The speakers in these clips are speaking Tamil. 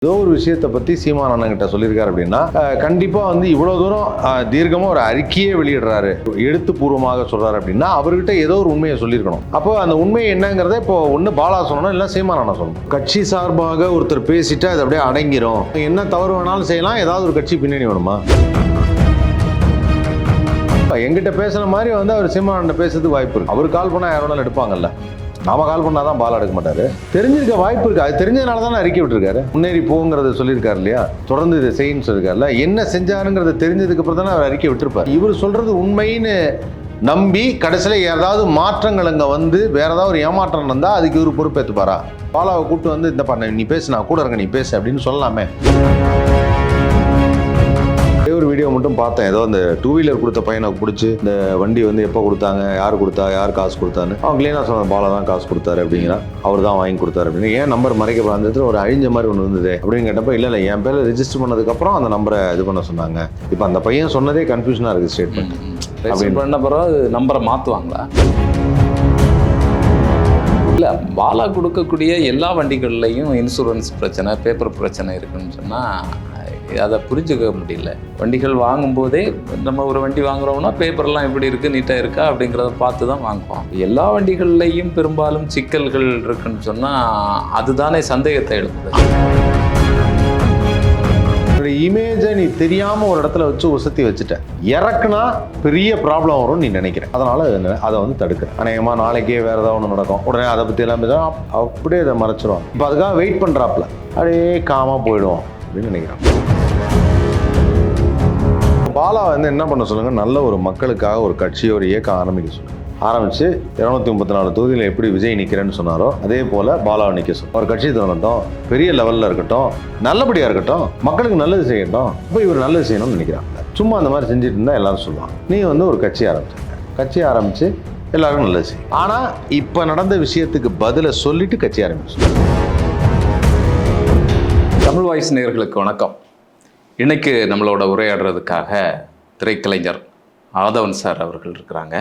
ஏதோ ஒரு விஷயத்தை பற்றி சீமான் அண்ணன்கிட்ட சொல்லியிருக்காரு அப்படின்னா கண்டிப்பாக வந்து இவ்வளோ தூரம் தீர்க்கமாக ஒரு அறிக்கையே வெளியிடுறாரு, எழுத்துப்பூர்வமாக சொல்கிறாரு அப்படின்னா அவர்கிட்ட ஏதோ ஒரு உண்மையை சொல்லியிருக்கணும். அப்போ அந்த உண்மை என்னங்கிறத இப்போ ஒன்று பாலா சொல்லணும், இல்லை சீமான் அண்ணன் சொல்லணும். கட்சி சார்பாக ஒருத்தர் பேசிட்டு அது அப்படியே அடங்கிரும், என்ன தவறு வேணாலும் செய்யலாம், ஏதாவது ஒரு கட்சி பின்னணி வேணுமா? எங்கிட்ட பேசுன மாதிரி வந்து அவர் சீமான் அண்ணன் பேசுறதுக்கு வாய்ப்பு இருக்கு. அவர் கால் பண்ணால் யார் வேணாலும் எடுப்பாங்கல்ல, நாம கால் பண்ணாதான் பால் எடுக்க மாட்டாரு. தெரிஞ்சிருக்க வாய்ப்பு இருக்கு. அது தெரிஞ்சதுனால தான் அறிக்கை விட்டுருக்காரு. முன்னேறி போங்கிறத சொல்லியிருக்காரு இல்லையா, தொடர்ந்து இதை செய்யுன்னு சொல்லியிருக்காருல்ல. என்ன செஞ்சாருங்கிறத தெரிஞ்சதுக்கு அப்புறம் தானே அவர் அறிக்கை விட்டுருப்பார். இவர் சொல்றது உண்மைன்னு நம்பி கடைசியில் ஏதாவது மாற்றங்கள் அங்கே வந்து வேற ஏதாவது ஒரு ஏமாற்றம் இருந்தால் அதுக்கு இவர் பொறுப்பேற்றுப்பாரா? பாலாவை கூப்பிட்டு வந்து இந்த பண்ண நீ பேசு, நான் கூட இருங்க, நீ பேசு அப்படின்னு சொல்லலாமே. ஒரு வீடியோ மட்டும் பார்த்தேன், ஏதோ அந்த 2 வீலர் கொடுத்த பையனை பிடிச்சி இந்த வண்டி வந்து எப்போ கொடுத்தாங்க, யார் கொடுத்தா, யார் காசு கொடுத்தான்னு அவங்க கிளீனாக சொன்ன, பாலா தான் காசு கொடுத்தாரு அப்படிங்கிறான், அவர் தான் வாங்கி கொடுத்தாரு அப்படின்னு. ஏன் நம்பர் மறைக்க அந்த இடத்துல ஒரு அழிஞ்ச மாதிரி ஒன்று இருந்தது அப்படின்னு கேட்டப்போ இல்லை என் பேரில் ரெஜிஸ்டர் பண்ணதுக்கப்புறம் அந்த நம்பரை இது பண்ண சொன்னாங்க. இப்போ அந்த பையன் சொன்னதே கன்ஃபியூஷனாக இருக்குது. ஸ்டேட்மெண்ட் அப்படின்னு பண்ண பிறகு நம்பரை மாற்றுவாங்களா? இல்லை, பாலா கொடுக்கக்கூடிய எல்லா வண்டிகள்லையும் இன்சூரன்ஸ் பிரச்சனை, பேப்பர் பிரச்சனை இருக்குன்னு சொன்னால் அதை புரிஞ்சுக்க முடியல. வண்டிகள் வாங்கும்போதே நம்ம ஒரு வண்டி வாங்குறோம்னா பேப்பர்லாம் எப்படி இருக்குது, நீட்டாக இருக்கா அப்படிங்கிறத பார்த்து தான் வாங்குவோம். எல்லா வண்டிகள்லையும் பெரும்பாலும் சிக்கல்கள் இருக்குன்னு சொன்னால் அதுதானே சந்தேகத்தை எழுப்புது. இமேஜை நீ தெரியாம ஒரு இடத்துல வச்சு உசத்தி வச்சுட்ட, இறக்குனா பெரிய ப்ராப்ளம் வரும்னு நீ நினைக்கிறேன். அதனால அதை வந்து தடுக்கிறேன். அநேகமா நாளைக்கே வேற ஏதாவது ஒன்று நடக்கும், உடனே அதை பத்தி எல்லாம் அப்படியே அதை மறைச்சிருவாங்க. இப்போ அதுக்காக வெயிட் பண்றாப்ல, அப்படியே காமா போயிடுவோம் அப்படின்னு நினைக்கிறேன். பாலா வந்து என்ன பண்ண சொல்லுங்க, நல்ல ஒரு மக்களுக்காக ஒரு கட்சியை, ஒரு இயக்கம் ஆரம்பிக்க சொல்லுங்க. ஆரம்பிச்சு 234 தொகுதியில் எப்படி விஜய் நிற்கிறேன்னு சொன்னாரோ அதே போல பாலாவை நிற்க சொல்லும். ஒரு கட்சி தொடங்கட்டும், பெரிய லெவலில் இருக்கட்டும், நல்லபடியாக இருக்கட்டும், மக்களுக்கு நல்லது செய்யட்டும். இப்போ இவர் நல்லது செய்யணும்னு நினைக்கிறாங்க. சும்மா அந்த மாதிரி செஞ்சுட்டு இருந்தால் எல்லாரும் சொல்லுவாங்க, நீ வந்து ஒரு கட்சி ஆரம்பிச்சிருக்க, கட்சி ஆரம்பிச்சு எல்லாருக்கும் நல்லது செய்யும். ஆனால் இப்போ நடந்த விஷயத்துக்கு பதிலை சொல்லிட்டு கட்சி ஆரம்பிச்சு. தமிழ் வாய்ஸ் நேயர்களுக்கு வணக்கம். இன்னைக்கு நம்மளோட உரையாடுறதுக்காக திரைக்கலைஞர் ஆதவன் சார் அவர்கள் இருக்கிறாங்க.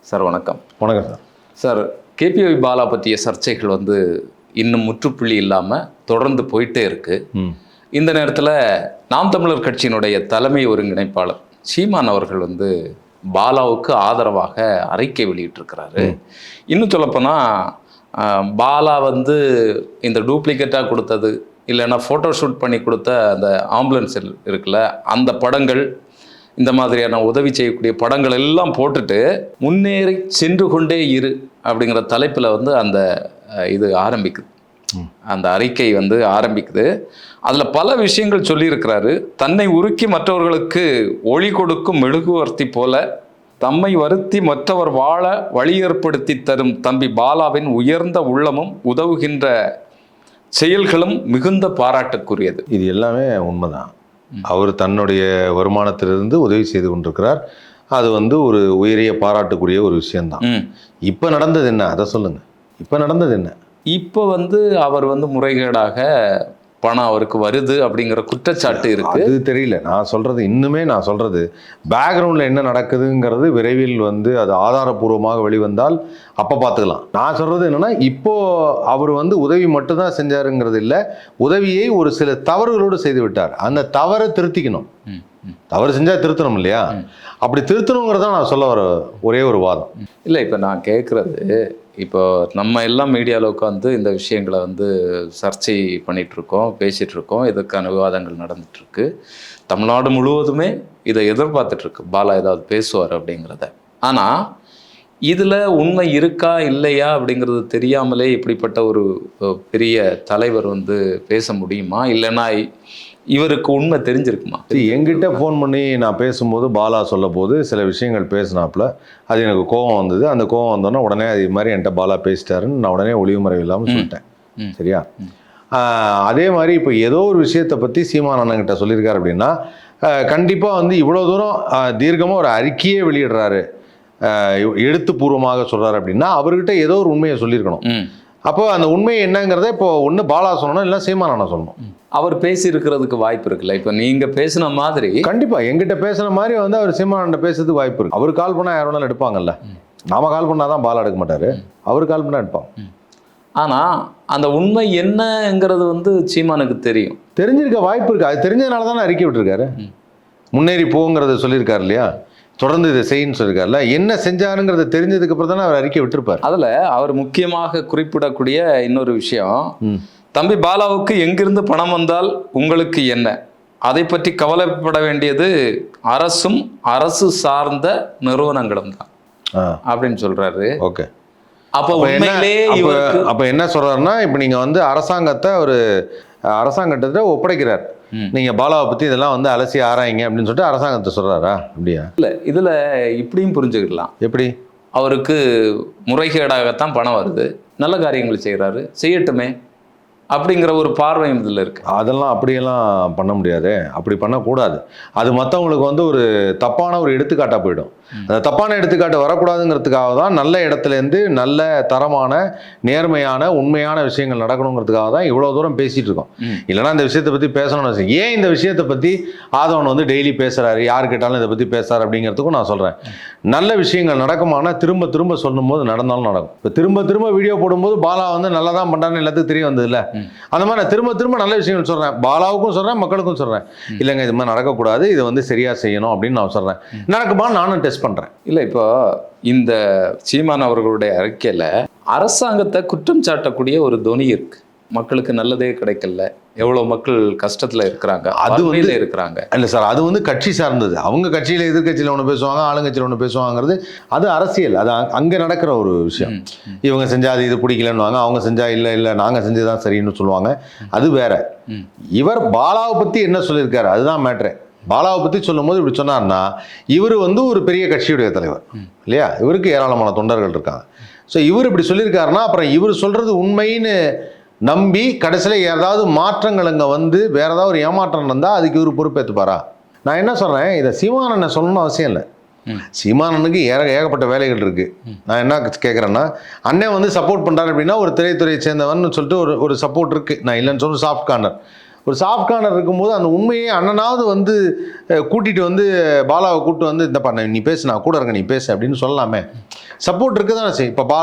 சார் வணக்கம். வணக்கம் சார். சார், கேபிஒய் பாலா பற்றிய சர்ச்சைகள் வந்து இன்னும் முற்றுப்புள்ளி இல்லாமல் தொடர்ந்து போயிட்டே இருக்கு. இந்த நேரத்தில் நாம் தமிழர் கட்சியினுடைய தலைமை ஒருங்கிணைப்பாளர் சீமான் அவர்கள் வந்து பாலாவுக்கு ஆதரவாக அறிக்கை வெளியிட்டிருக்கிறாரு. இன்னும் சொல்லப்போனால் பாலா வந்து இந்த டூப்ளிகேட்டாக கொடுத்தது, இல்லைன்னா ஃபோட்டோ ஷூட் பண்ணி கொடுத்த அந்த ஆம்புலன்ஸ் இருக்குல்ல, அந்த படங்கள், இந்த மாதிரியான உதவி செய்யக்கூடிய படங்கள் எல்லாம் போட்டுட்டு முன்னேறி சென்று கொண்டே இரு அப்படிங்கிற தலைப்பில் வந்து அந்த இது ஆரம்பிக்குது, அந்த அறிக்கை வந்து ஆரம்பிக்குது. அதில் பல விஷயங்கள் சொல்லியிருக்கிறாரு. தன்னை உருக்கி மற்றவர்களுக்கு ஒளி கொடுக்கும் மெழுகுவர்த்தி போல தம்மை வருத்தி மற்றவர் வாழ வழி ஏற்படுத்தி தரும் தம்பி பாலாவின் உயர்ந்த உள்ளமும் உதவுகின்ற செயல்களும் மிகுந்த பாராட்டுக்குரியது. இது எல்லாமே உண்மைதான். அவர் தன்னுடைய வருமானத்திலிருந்து உதவி செய்து கொண்டிருக்கிறார். அது வந்து ஒரு உயரிய பாராட்டுக்குரிய ஒரு விஷயம்தான். இப்போ நடந்தது என்ன, அதை சொல்லுங்க. இப்போ நடந்தது என்ன? இப்போ வந்து அவர் வந்து முறைகேடாக பணம் அவருக்கு வருது அப்படிங்கிற குற்றச்சாட்டு இருக்கு. அது தெரியல. நான் சொல்றது பேக்ரவுண்டில் என்ன நடக்குதுங்கிறது விரைவில் வந்து அது ஆதாரபூர்வமாக வெளிவந்தால் அப்போ பார்த்துக்கலாம். நான் சொல்றது என்னன்னா, இப்போ அவர் வந்து உதவி மட்டும்தான் செஞ்சாருங்கிறது இல்லை, உதவியை ஒரு சில தவறுகளோடு செய்து விட்டார். அந்த தவறை திருத்திக்கணும். தவறு செஞ்சா திருத்தணும் இல்லையா? அப்படி திருத்தணுங்கிறத நான் சொல்ல வர ஒரே ஒரு வாதம். இல்லை, இப்போ நான் கேட்குறது, இப்போ நம்ம எல்லாம் மீடியாவில் உட்காந்து இந்த விஷயங்களை வந்து சர்ச்சை பண்ணிகிட்ருக்கோம், பேசிகிட்ருக்கோம், இதுக்கான விவாதங்கள் நடந்துகிட்ருக்கு. தமிழ்நாடு முழுவதுமே இதை எதிர்பார்த்துட்ருக்கு, பாலா ஏதாவது பேசுவார் அப்படிங்கிறத. ஆனால் இதில் உண்மை இருக்கா இல்லையா அப்படிங்கிறது தெரியாமலே இப்படிப்பட்ட ஒரு பெரிய தலைவர் வந்து பேச முடியுமா? இல்லைன்னா இவருக்கு உண்மை தெரிஞ்சிருக்குமா? என்கிட்ட ஃபோன் பண்ணி நான் பேசும்போது பாலா சொல்ல போது சில விஷயங்கள் பேசினாப்புல, அது எனக்கு கோபம் வந்தது. அந்த கோபம் வந்தோன்னா உடனே அது மாதிரி என்கிட்ட பாலா பேசிட்டாருன்னு நான் உடனே ஒளிவுமறை இல்லாமல் சொல்லிட்டேன். சரியா? அதே மாதிரி இப்போ ஏதோ ஒரு விஷயத்தை பற்றி சீமான் அண்ணன்கிட்ட சொல்லியிருக்காரு அப்படின்னா கண்டிப்பாக வந்து இவ்வளோ தூரம் தீர்க்கமாக ஒரு அறிக்கையே வெளியிடுறாரு, எழுத்துப்பூர்வமாக சொல்கிறாரு அப்படின்னா அவர்கிட்ட ஏதோ ஒரு உண்மையை சொல்லியிருக்கணும். அப்போ அந்த உண்மை என்னங்கிறத இப்போ ஒன்று பாலா சொல்லணும், இல்லை சீமான் அண்ணன் சொல்லணும். அவர் பேசியிருக்கிறதுக்கு வாய்ப்பு இருக்குல்ல? இப்போ நீங்கள் பேசின மாதிரி கண்டிப்பாக எங்கிட்ட பேசின மாதிரி வந்து அவர் சீமான் அண்ணன் பேசுறதுக்கு வாய்ப்பு இருக்கு. அவர் கால் பண்ணால் யார் வேணாலும் எடுப்பாங்கல்ல. நாம கால் பண்ணால் தான் பாலா எடுக்க மாட்டார், அவர் கால் பண்ணால் எடுப்பாங்க. ஆனால் அந்த உண்மை என்னங்கிறது வந்து சீமானுக்கு தெரியும். தெரிஞ்சிருக்க வாய்ப்பு இருக்குது. அது தெரிஞ்சதுனால தானே அறிக்கை விட்டுருக்காரு. முன்னேறி போங்கிறத சொல்லியிருக்காரு இல்லையா, தொடர்ந்து இதை செய்யுன்னு சொல்லியிருக்காருல்ல. என்ன செஞ்சாருங்கிறத தெரிஞ்சதுக்கு அப்புறம் தானே அவர் அறிக்கை விட்டுருப்பார். அதில் அவர் முக்கியமாக குறிப்பிடக்கூடிய இன்னொரு விஷயம், தம்பி பாலாவுக்கு எங்கிருந்து பணம் வந்தால் உங்களுக்கு என்ன, அதை பற்றி கவலைப்பட வேண்டியது அரசும் அரசு சார்ந்த நிறுவனங்களும் தான் அப்படின்னு சொல்றாரு. ஓகே, அப்போ உண்மையிலே அப்போ என்ன சொல்றாருன்னா, இப்போ நீங்க வந்து அரசாங்கத்தை ஒப்படைக்கிறார். நீங்க பாலாவை பத்தி இதெல்லாம் வந்து அலசி ஆராய்ங்க அப்படின்னு சொல்லிட்டு அரசாங்கத்தை சொல்றாரா? அப்படியா? இல்ல, இதுல இப்படியும் புரிஞ்சுக்கலாம். எப்படி? அவருக்கு முறைகேடாகத்தான் பணம் வருது, நல்ல காரியங்கள் செய்யறாரு, செய்யட்டுமே அப்படிங்கிற ஒரு பார்வையும் இதில் இருக்கு. அதெல்லாம் அப்படியெல்லாம் பண்ண முடியாது, அப்படி பண்ணக்கூடாது. அது மற்றவங்களுக்கு வந்து ஒரு தப்பான ஒரு எடுத்துக்காட்டாக போயிடும். அந்த தப்பான எடுத்துக்காட்டு வரக்கூடாதுங்கிறதுக்காக தான் நல்ல இடத்துலேருந்து நல்ல தரமான நேர்மையான உண்மையான விஷயங்கள் நடக்கணுங்கிறதுக்காக தான் இவ்வளோ தூரம் பேசிகிட்டு இருக்கோம். இல்லைனா இந்த விஷயத்தை பற்றி பேசணும்னு அவசியம். ஏன் இந்த விஷயத்தை பற்றி ஆதவன் வந்து டெய்லி பேசுகிறாரு, யார் கேட்டாலும் இதை பற்றி பேசுகிறார் அப்படிங்கிறதுக்கும் நான் சொல்கிறேன். நல்ல விஷயங்கள் நடக்குமானா திரும்ப திரும்ப சொல்லும் போது நடந்தாலும் நடக்கும். இப்போ திரும்ப திரும்ப வீடியோ போடும்போது பாலா வந்து நல்லா தான் பண்ணுறான்னு எல்லாத்துக்கும் தெரிய வந்தது இல்லை. அந்த மாதிரி நான் திரும்ப திரும்ப நல்ல விஷயங்கள் சொல்கிறேன், பாலாவுக்கும் சொல்கிறேன், மக்களுக்கும் சொல்கிறேன். இல்லைங்க இது மாதிரி நடக்கக்கூடாது, இதை வந்து சரியாக செய்யணும் அப்படின்னு நான் சொல்கிறேன். நடக்குமான்னு நானும் டெஸ்ட் பண்ணுறேன். இல்லை, இப்போ இந்த சீமான் அவர்களுடைய அறிக்கையில் அரசாங்கத்தை குற்றம் சாட்டக்கூடிய ஒரு தொனி இருக்கு. மக்களுக்கு நல்லதே கிடைக்கல, எவ்வளோ மக்கள் கஷ்டத்தில் இருக்கிறாங்க, அது வந்து இருக்கிறாங்க. இல்லை சார், அது வந்து கட்சி சார்ந்தது. அவங்க கட்சியில் எதிர்கட்சியில் ஒன்று பேசுவாங்க, ஆளுங்கட்சியில் ஒன்று பேசுவாங்கிறது அது அரசியல். அது அங்கே நடக்கிற ஒரு விஷயம். இவங்க செஞ்சால் அது இது பிடிக்கலன்னுவாங்க, அவங்க செஞ்சால் இல்லை நாங்கள் செஞ்சதான் சரின்னு சொல்லுவாங்க. அது வேற. இவர் பாலாவை பற்றி என்ன சொல்லியிருக்காரு அதுதான் மேட்ரு. பாலாவை பற்றி சொல்லும் போது இப்படி சொன்னார்னா, இவர் வந்து ஒரு பெரிய கட்சியுடைய தலைவர் இல்லையா, இவருக்கு ஏராளமான தொண்டர்கள் இருக்காங்க. ஸோ இவர் இப்படி சொல்லியிருக்காருன்னா அப்புறம் இவர் சொல்கிறது உண்மைன்னு நம்பி கடைசியில் ஏதாவது மாற்றங்கள் அங்கே வந்து வேற ஏதாவது ஒரு ஏமாற்றம் இருந்தால் அதுக்கு இவர் பொறுப்பேற்றுப்பாரா? நான் என்ன சொல்கிறேன், இதை சீமானனை சொல்லணும்னு அவசியம் இல்லை. சீமானனுக்கு ஏகப்பட்ட வேலைகள் இருக்குது. நான் என்ன கேட்குறேன்னா, அண்ணன் வந்து சப்போர்ட் பண்ணுறாரு அப்படின்னா ஒரு திரைத்துறையை சேர்ந்தவன் சொல்லிட்டு ஒரு சப்போர்ட் இருக்குது. நான் இல்லைன்னு சொல்ல சாஃப்ட் கார்னர், ஒரு சாஃப்ட் கார்னர் இருக்கும்போது அந்த உண்மையை அண்ணனாவது வந்து கூட்டிகிட்டு வந்து பாலாவை கூப்பிட்டு வந்து இந்த பண்ண நீ பேசு, நான் கூட இருக்க, நீ பேசு அப்படின்னு சொல்லலாமே. சப்போர்ட் இருக்குது தானே செய்யும். இப்போ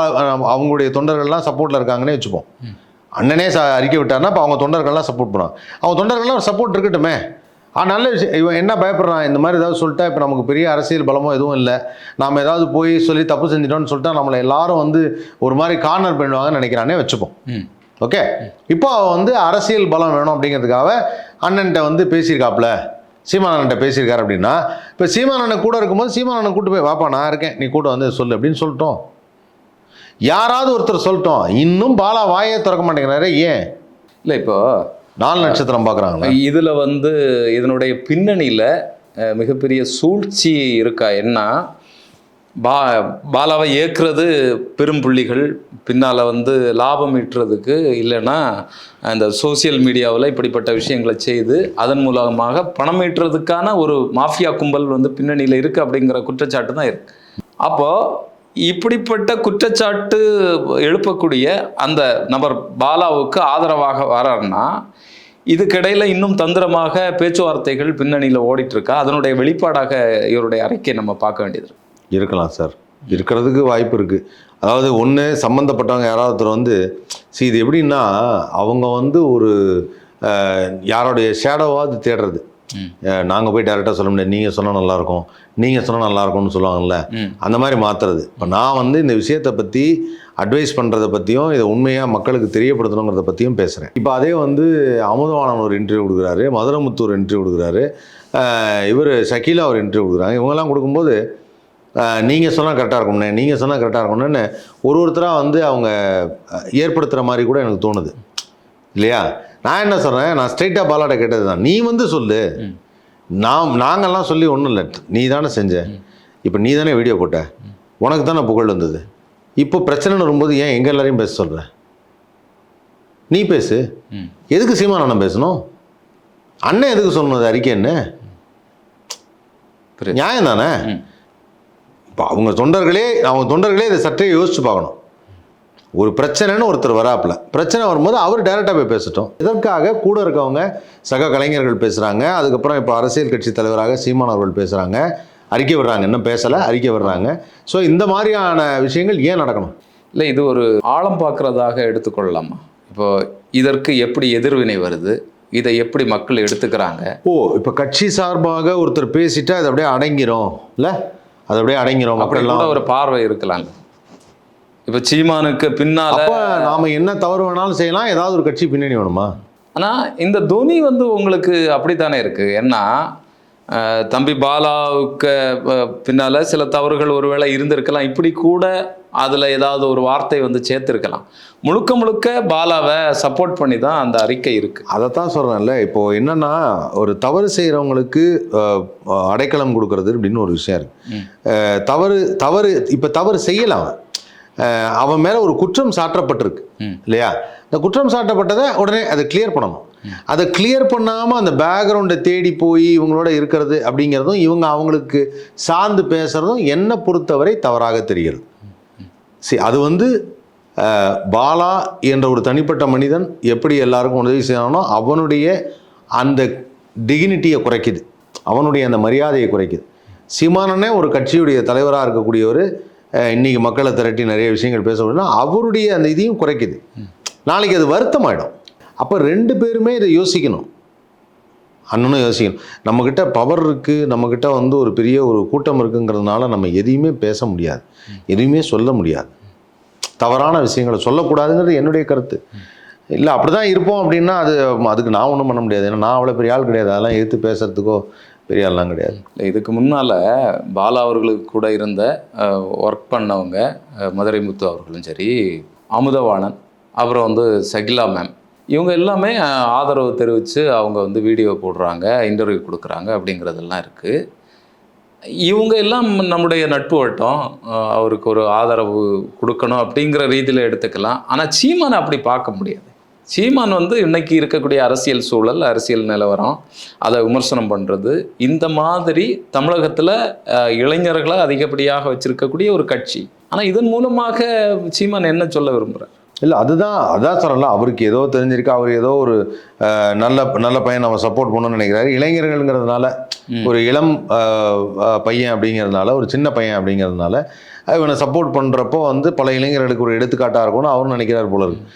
அவங்களுடைய தொண்டர்கள்லாம் சப்போர்ட்டில் இருக்காங்கன்னே வச்சுப்போம். அண்ணனே அறிக்கை விட்டார்னா இப்போ அவங்க தொண்டர்கள்லாம் சப்போர்ட் பண்ணுவாங்க. அவங்க தொண்டர்கள்லாம் ஒரு சப்போர்ட் இருக்கட்டுமே. நல்ல விஷயம். இவன் என்ன பயப்படுறான், இந்த மாதிரி ஏதாவது சொல்லிட்டா இப்போ நமக்கு பெரிய அரசியல் பலமோ எதுவும் இல்லை, நாம் ஏதாவது போய் சொல்லி தப்பு செஞ்சிட்டோம்னு சொல்லிட்டா நம்மளை எல்லாரும் வந்து ஒரு மாதிரி கார்னர் பண்ணுவாங்கன்னு நினைக்கிறானே வச்சுப்போம். ஓகே, இப்போ அவன் வந்து அரசியல் பலம் வேணும் அப்படிங்கிறதுக்காக அண்ணன்ட்ட வந்து பேசியிருக்காப்புல, சீமானன்ட்ட பேசியிருக்காரு அப்படின்னா, இப்போ சீமானண்ணன் கூட இருக்கும்போது சீமானண்ணன் கூட்டு போய் வாப்பா நான் இருக்கேன், நீ கூட வந்து சொல்லு அப்படின்னு சொல்லிட்டோம். யாராவது ஒருத்தர் சொல்லிட்டோம். இன்னும் பாலா வாயே திறக்க மாட்டேங்கிறாரு. ஏன் இல்லை, இப்போ 4 நட்சத்திரம் பார்க்குறாங்களா? இதில் வந்து இதனுடைய பின்னணியில் மிகப்பெரிய சூழ்ச்சி இருக்கா? என்ன பாலாவை ஏற்கிறது பெரும் புள்ளிகள், பின்னால் வந்து லாபம் ஈட்டுறதுக்கு, இல்லைன்னா அந்த சோசியல் மீடியாவில் இப்படிப்பட்ட விஷயங்களை செய்து அதன் மூலமாக பணம் ஈட்டுறதுக்கான ஒரு மாஃபியா கும்பல் வந்து பின்னணியில் இருக்குது அப்படிங்கிற குற்றச்சாட்டு தான் இருக்குது. அப்போது இப்படிப்பட்ட குற்றச்சாட்டு எழுப்பக்கூடிய அந்த நபர் பாலாவுக்கு ஆதரவாக வரார்னா, இதுக்கிடையில் இன்னும் தந்திரமாக பேச்சுவார்த்தைகள் பின்னணியில் ஓடிட்டு இருக்கா? அதனுடைய வெளிப்பாடாக இவருடைய அறிக்கை நம்ம பார்க்க வேண்டியது இருக்கலாம் சார். இருக்கிறதுக்கு வாய்ப்பு இருக்குது. அதாவது ஒன்று சம்மந்தப்பட்டவங்க யாராவது ஒருத்தர் வந்து இது எப்படின்னா, அவங்க வந்து ஒரு யாரோடைய ஷேடோவாவது தேடுறது. நாங்கள் போய் டேரெக்டாக சொல்ல முடியாது, நீங்கள் சொன்னால் நல்லாயிருக்கும், நீங்கள் சொன்னால் நல்லாயிருக்கும்னு சொல்லுவாங்கள்ல, அந்த மாதிரி மாற்றுறது. இப்போ நான் வந்து இந்த விஷயத்தை பற்றி அட்வைஸ் பண்ணுறதை பற்றியும் இதை உண்மையாக மக்களுக்கு தெரியப்படுத்தணுங்கிறத பற்றியும் பேசுகிறேன். இப்போ அதே வந்து அமுதவாணன் ஒரு இன்டர்வியூ கொடுக்குறாரு, மதுரமுத்து ஒரு இன்டர்வியூ கொடுக்குறாரு, இவர் ஷக்கீலா ஒரு இன்டர்வியூ கொடுக்குறாங்க. இவங்கெல்லாம் கொடுக்கும்போது நீங்கள் சொன்னால் கரெக்டாக இருக்கும்ண்ணே, நீங்கள் சொன்னால் கரெக்டாக இருக்கும்னு ஒருத்தராக வந்து அவங்க ஏற்படுத்துகிற மாதிரி கூட எனக்கு தோணுது இல்லையா? நான் என்ன சொல்கிறேன், நான் ஸ்ட்ரைட்டாக பாலாட்ட கேட்டது தான், நீ வந்து சொல்லு, நாங்கள்லாம் சொல்லி ஒன்றும் இல்லை, நீ தானே செஞ்ச, இப்போ நீ தானே வீடியோ போட்ட, உனக்கு தானே புகழ் வந்தது, இப்போ பிரச்சனைன்னு வரும்போது ஏன் எங்கள் எல்லாரையும் பேச சொல்கிற? நீ பேசு. எதுக்கு சீமான் அண்ணன் பேசணும்? அண்ணன் எதுக்கு சொல்லணும்? அறிக்கை என்ன நியாயம் தானே? இப்போ அவங்க தொண்டர்களே இதை சற்றே யோசிச்சு பார்க்கணும். ஒரு பிரச்சனைன்னு ஒருத்தர் வராப்பில், பிரச்சனை வரும்போது அவர் டைரெக்டாக போய் பேசட்டும். இதற்காக கூட இருக்கவங்க சக கலைஞர்கள் பேசுகிறாங்க, அதுக்கப்புறம் இப்போ அரசியல் கட்சி தலைவராக சீமான் அவர்கள் பேசுகிறாங்க, அறிக்கை விடுறாங்க, இன்னும் பேசலை, அறிக்கை விடுறாங்க. ஸோ இந்த மாதிரியான விஷயங்கள் ஏன் நடக்கணும்? இல்லை, இது ஒரு ஆழம் பார்க்குறதாக எடுத்துக்கொள்ளலாமா? இப்போ இதற்கு எப்படி எதிர்வினை வருது, இதை எப்படி மக்கள் எடுத்துக்கிறாங்க? இப்போ கட்சி சார்பாக ஒருத்தர் பேசிட்டா அது அப்படியே அடங்கிரும் இல்லை, அது அப்படியே அடங்கிரும். அப்படி கூட ஒரு பார்வை இருக்கலாங்க. இப்போ சீமானுக்கு பின்னால அப்போ நாம என்ன தவறு வேணாலும் செய்யலாம், ஏதாவது ஒரு கட்சி பின்னணி வேணுமா? ஆனால் இந்த துணி வந்து உங்களுக்கு அப்படித்தானே இருக்கு. ஏன்னா தம்பி பாலாவுக்கு பின்னால சில தவறுகள் ஒருவேளை இருந்திருக்கலாம், இப்படி கூட அதில் ஏதாவது ஒரு வார்த்தை வந்து சேர்த்துருக்கலாம். முழுக்க முழுக்க பாலாவை சப்போர்ட் பண்ணி தான் அந்த அறிக்கை இருக்கு. அதைத்தான் சொல்கிறேன்ல, இப்போ என்னன்னா ஒரு தவறு செய்கிறவங்களுக்கு அடைக்கலம் கொடுக்கறது அப்படின்னு ஒரு விஷயம் இருக்கு. தவறு இப்போ தவறு செய்யலாம், அவன் மேலே ஒரு குற்றம் சாட்டப்பட்டிருக்கு இல்லையா? இந்த குற்றம் சாட்டப்பட்டதை உடனே அதை கிளியர் பண்ணணும். அதை கிளியர் பண்ணாமல் அந்த பேக்ரவுண்டை தேடி போய் இவங்களோட இருக்கிறது அப்படிங்கிறதும் இவங்க அவங்களுக்கு சார்ந்து பேசுகிறதும் என்னை பொறுத்தவரை தவறாக தெரிகிறது. சரி, அது வந்து பாலா என்ற ஒரு தனிப்பட்ட மனிதன் எப்படி எல்லாருக்கும் உதவி செய்யணும், அவனுடைய அந்த டிகினிட்டியை குறைக்குது, அவனுடைய அந்த மரியாதையை குறைக்குது. சீமானனே ஒரு கட்சியுடைய தலைவராக இருக்கக்கூடியவர் இன்றைக்கி மக்களை திரட்டி நிறைய விஷயங்கள் பேசணும்னா அவருடைய அந்த இதையும் குறைக்குது. நாளைக்கு அது வருத்தமாயிடும். அப்போ ரெண்டு பேருமே இதை யோசிக்கணும், அண்ணனும் யோசிக்கணும். நம்மக்கிட்ட பவர் இருக்குது, நம்மக்கிட்ட வந்து ஒரு பெரிய ஒரு கூட்டம் இருக்குங்கிறதுனால நம்ம எதையுமே பேச முடியாது, எதுவுமே சொல்ல முடியாது, தவறான விஷயங்களை சொல்லக்கூடாதுங்கிறது என்னுடைய கருத்து. இல்லை அப்படி தான் இருப்போம் அப்படின்னா அதுக்கு நான் ஒன்றும் பண்ண முடியாது. ஏன்னா நான் அவ்வளோ பெரிய ஆள் கிடையாது, அதெல்லாம் எதிர்த்து பேசுகிறதுக்கோ பெரிய ஆள்லாம் கிடையாது. இல்லை, இதுக்கு முன்னால் பாலா அவர்களுக்கு கூட இருந்த ஒர்க் பண்ணவங்க மதுரை முத்து அவர்களும் சரி, அமுதவாணன், அப்புறம் வந்து சகிலா மேம், இவங்க எல்லாமே ஆதரவு தெரிவித்து அவங்க வந்து வீடியோ போடுறாங்க, இன்டர்வியூ கொடுக்குறாங்க அப்படிங்கிறதெல்லாம் இருக்குது. இவங்க எல்லாம் நம்முடைய நட்பு வட்டம், அவருக்கு ஒரு ஆதரவு கொடுக்கணும் அப்படிங்கிற ரீதியில் எடுத்துக்கலாம். ஆனால் சீமானை அப்படி பார்க்க முடியாது. சீமான் வந்து இன்னைக்கு இருக்கக்கூடிய அரசியல் சூழல், அரசியல் நிலவரம், அதை விமர்சனம் பண்ணுறது, இந்த மாதிரி தமிழகத்தில் இளைஞர்களை அதிகப்படியாக வச்சிருக்கக்கூடிய ஒரு கட்சி. ஆனால் இதன் மூலமாக சீமான் என்ன சொல்ல விரும்புகிறார்? இல்லை அதான் சொல்லலாம், அவருக்கு ஏதோ தெரிஞ்சிருக்கு, அவர் ஏதோ ஒரு நல்ல பையன் நம்ம சப்போர்ட் பண்ணணும்னு நினைக்கிறாரு. இளைஞர்கள்ங்கிறதுனால, ஒரு இளம் பையன் அப்படிங்கிறதுனால, ஒரு சின்ன பையன் அப்படிங்கிறதுனால இவனை சப்போர்ட் பண்ணுறப்போ வந்து பல இளைஞர்களுக்கு ஒரு எடுத்துக்காட்டாக இருக்கும்னு அவரும் நினைக்கிறார் போல இருக்கு.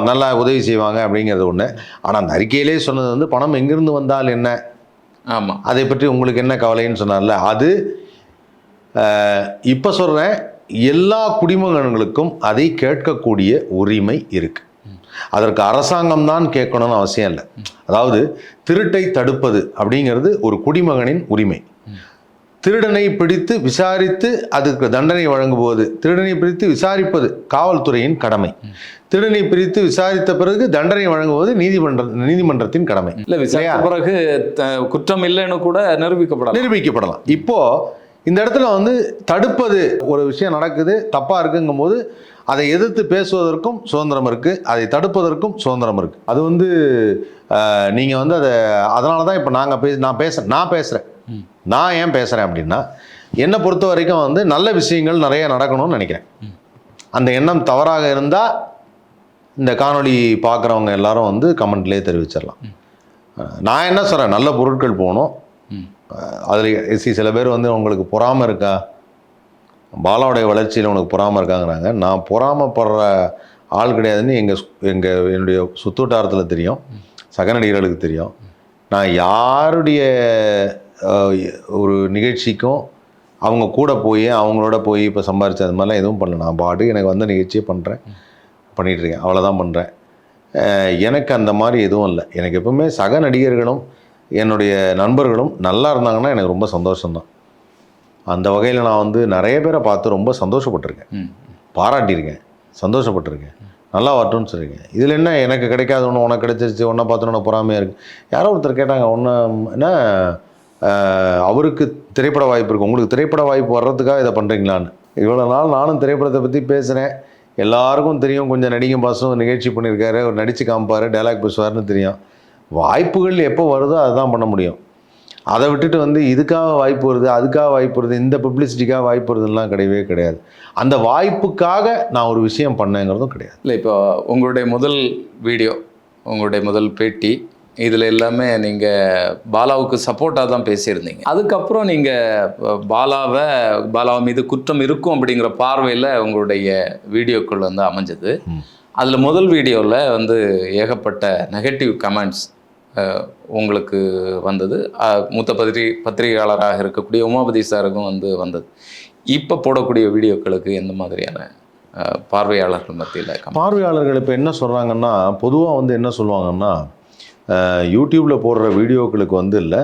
நல்லா உதவி செய்வாங்க அப்படிங்கிறது ஒன்று. ஆனால் அந்த அறிக்கையிலே சொன்னது வந்து பணம் எங்கிருந்து வந்தால் என்ன, ஆமாம், அதை பற்றி உங்களுக்கு என்ன கவலைன்னு சொன்னார்ல, அது இப்போ சொல்கிறேன், எல்லா குடிமகன்களுக்கும் அதை கேட்கக்கூடிய உரிமை இருக்கு. அதற்கு அரசாங்கம் தான் கேட்கணும்னு அவசியம் இல்லை. அதாவது திருட்டை தடுப்பது அப்படிங்கிறது ஒரு குடிமகனின் உரிமை. திருடனை பிடித்து விசாரித்து அதுக்கு தண்டனை வழங்கும்போது, திருடனை பிடித்து விசாரிப்பது காவல்துறையின் கடமை. திருடனை பிரித்து விசாரித்த பிறகு தண்டனை வழங்குவது நீதிமன்றத்தின் கடமை. இல்லை, விசாரித்த பிறகு குற்றம் இல்லைன்னு கூட நிரூபிக்கப்படலாம். இப்போ இந்த இடத்துல வந்து தடுப்பது, ஒரு விஷயம் நடக்குது தப்பாக இருக்குங்கும் போது அதை எதிர்த்து பேசுவதற்கும் சுதந்திரம் இருக்குது, அதை தடுப்பதற்கும் சுதந்திரம் இருக்குது. அது வந்து நீங்கள் வந்து அதனால தான் இப்போ நான் பேசுகிறேன். நான் ஏன் பேசுகிறேன் அப்படின்னா, என்னை பொறுத்த வரைக்கும் வந்து நல்ல விஷயங்கள் நிறைய நடக்கணும்னு நினைக்கிறேன். அந்த எண்ணம் தவறாக இருந்தால் இந்த காணொளி பார்க்குறவங்க எல்லாரும் வந்து கமெண்ட்லேயே தெரிவிச்சிடலாம். நான் என்ன சொல்கிறேன், நல்ல பொருட்கள் போகணும். அதில் சில பேர் வந்து உங்களுக்கு பொறாமை இருக்கா, பாலாவுடைய வளர்ச்சியில் உனக்கு பொறாமை இருக்காங்கிறாங்க. நான் பொறாமைப்படுற ஆள் கிடையாதுன்னு என்னுடைய சுற்றுவட்டாரத்தில் தெரியும், சக நடிகர்களுக்கு தெரியும். நான் யாருடைய ஒரு நிகழ்ச்சிக்கும் அவங்க கூட போய் அவங்களோட போய் இப்போ சம்பாரிச்சு அது மாதிரிலாம் எதுவும் பண்ணல. நான் பாட்டு எனக்கு வந்த நிகழ்ச்சியே பண்ணிகிட்ருக்கேன், அவ்வளோதான் பண்ணுறேன். எனக்கு அந்த மாதிரி எதுவும் இல்லை. எனக்கு எப்பவுமே சக நடிகர்களும் என்னுடைய நண்பர்களும் நல்லா இருந்தாங்கன்னா எனக்கு ரொம்ப சந்தோஷம்தான். அந்த வகையில் நான் வந்து நிறைய பேரை பார்த்து ரொம்ப சந்தோஷப்பட்டிருக்கேன், பாராட்டியிருக்கேன், சந்தோஷப்பட்டிருக்கேன், நல்லா வரட்டும்னு சொல்லியிருக்கேன். இதில் என்ன எனக்கு கிடைக்காது ஒன்று உனக்கு கிடைச்சிருச்சு, ஒன்றை பார்த்தோன்னு பொறாமையாக இருக்குது. யாரோ ஒருத்தர் கேட்டாங்க, ஒன்று என்ன அவருக்கு திரைப்பட வாய்ப்பு இருக்குது, உங்களுக்கு திரைப்பட வாய்ப்பு வர்றதுக்காக இதை பண்ணுறீங்களான்னு. இவ்வளோ நாள் நானும் திரைப்படத்தை பற்றி பேசுகிறேன், எல்லாருக்கும் தெரியும், கொஞ்சம் நடிகை பாசம் நிகழ்ச்சி பண்ணியிருக்காரு, ஒரு நடித்து காமிப்பார், டைலாக் பேசுவார்னு தெரியும். வாய்ப்புகள் எப்போ வருதோ அதுதான் பண்ண முடியும். அதை விட்டுட்டு வந்து இதுக்காக வாய்ப்பு வருது, அதுக்காக வாய்ப்பு வருது, இந்த பப்ளிசிட்டிக்காக வாய்ப்பு வருதுலாம் கிடையவே கிடையாது. அந்த வாய்ப்புக்காக நான் ஒரு விஷயம் பண்ணேங்கிறதும் கிடையாது. இல்லை, இப்போ உங்களுடைய முதல் வீடியோ, உங்களுடைய முதல் பேட்டி, இதில் எல்லாமே நீங்கள் பாலாவுக்கு சப்போர்ட்டாக தான் பேசியிருந்தீங்க. அதுக்கப்புறம் நீங்கள் பாலாவை மீது குற்றம் இருக்கும் அப்படிங்கிற பார்வையில் உங்களுடைய வீடியோக்கள் வந்து அமைஞ்சது. அதில் முதல் வீடியோவில் வந்து ஏகப்பட்ட நெகட்டிவ் கமெண்ட்ஸ், உங்களுக்கு வந்தது, மூத்த பத்திரிகையாளராக இருக்கக்கூடிய உமாபதி சாருக்கும் வந்தது. இப்போ போடக்கூடிய வீடியோக்களுக்கு எந்த மாதிரியான பார்வையாளர்கள் மத்தியில்? பார்வையாளர்கள் இப்போ என்ன சொல்கிறாங்கன்னா, பொதுவாக என்ன சொல்லுவாங்கன்னா, யூடியூப்பில் போடுற வீடியோக்களுக்கு இல்லை,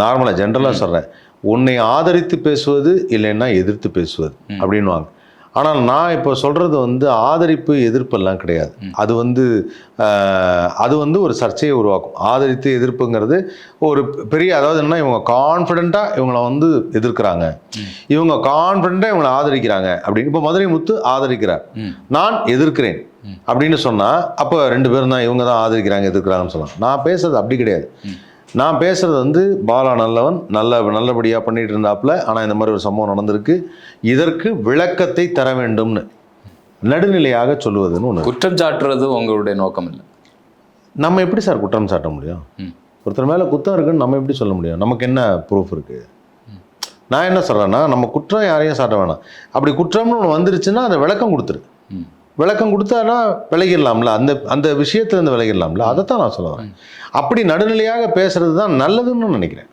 நார்மலாக ஜென்ரலாக சொல்கிறேன், உன்னை ஆதரித்து பேசுவது இல்லைன்னா எதிர்த்து பேசுவது அப்படின்வாங்க. ஆனால் நான் இப்போ சொல்கிறது ஆதரிப்பு எதிர்ப்பெல்லாம் கிடையாது. அது ஒரு சர்ச்சையை உருவாக்கும். ஆதரித்து எதிர்ப்புங்கிறது ஒரு பெரிய, அதாவது என்ன, இவங்க கான்ஃபிடென்ட்டாக இவங்களை எதிர்க்கிறாங்க, இவங்க கான்ஃபிடென்ட்டாக இவங்களை ஆதரிக்கிறாங்க அப்படின்னு. இப்போ மதுரை முத்து ஆதரிக்கிறார், நான் எதிர்க்கிறேன் அப்படின்னு சொன்னால் அப்போ 2 பேரும் தான், இவங்க தான் ஆதரிக்கிறாங்க எதிர்க்கிறாங்கன்னு சொல்லலாம். நான் பேசுறது அப்படி கிடையாது. நான் பேசுகிறது பாலா நல்லவன், நல்லபடியாக பண்ணிகிட்டு இருந்தாப்புல, ஆனால் இந்த மாதிரி ஒரு சம்பவம் நடந்திருக்கு, இதற்கு விளக்கத்தை தர வேண்டும்னு நடுநிலையாக சொல்லுவதுன்னு ஒன்று. குற்றம் சாட்டுறது உங்களுடைய நோக்கம் இல்லை. நம்ம எப்படி சார் குற்றம் சாட்ட முடியும்? ஒருத்தர் மேலே குற்றம் இருக்குன்னு நம்ம எப்படி சொல்ல முடியும்? நமக்கு என்ன ப்ரூஃப் இருக்குது? நான் என்ன சொல்கிறேன்னா, நம்ம குற்றம் யாரையும் சாட்ட வேணாம். அப்படி குற்றம்னு ஒன்று வந்துருச்சுன்னா அதை விளக்கம் கொடுத்துரு. விளக்கம் கொடுத்தானா விலகிடலாம்ல, அந்த விஷயத்துலேருந்து விலகிடலாம்ல, அதைத்தான் நான் சொல்ல வரேன். அப்படி நடுநிலையாக பேசுறது தான் நல்லதுன்னு நினைக்கிறேன்.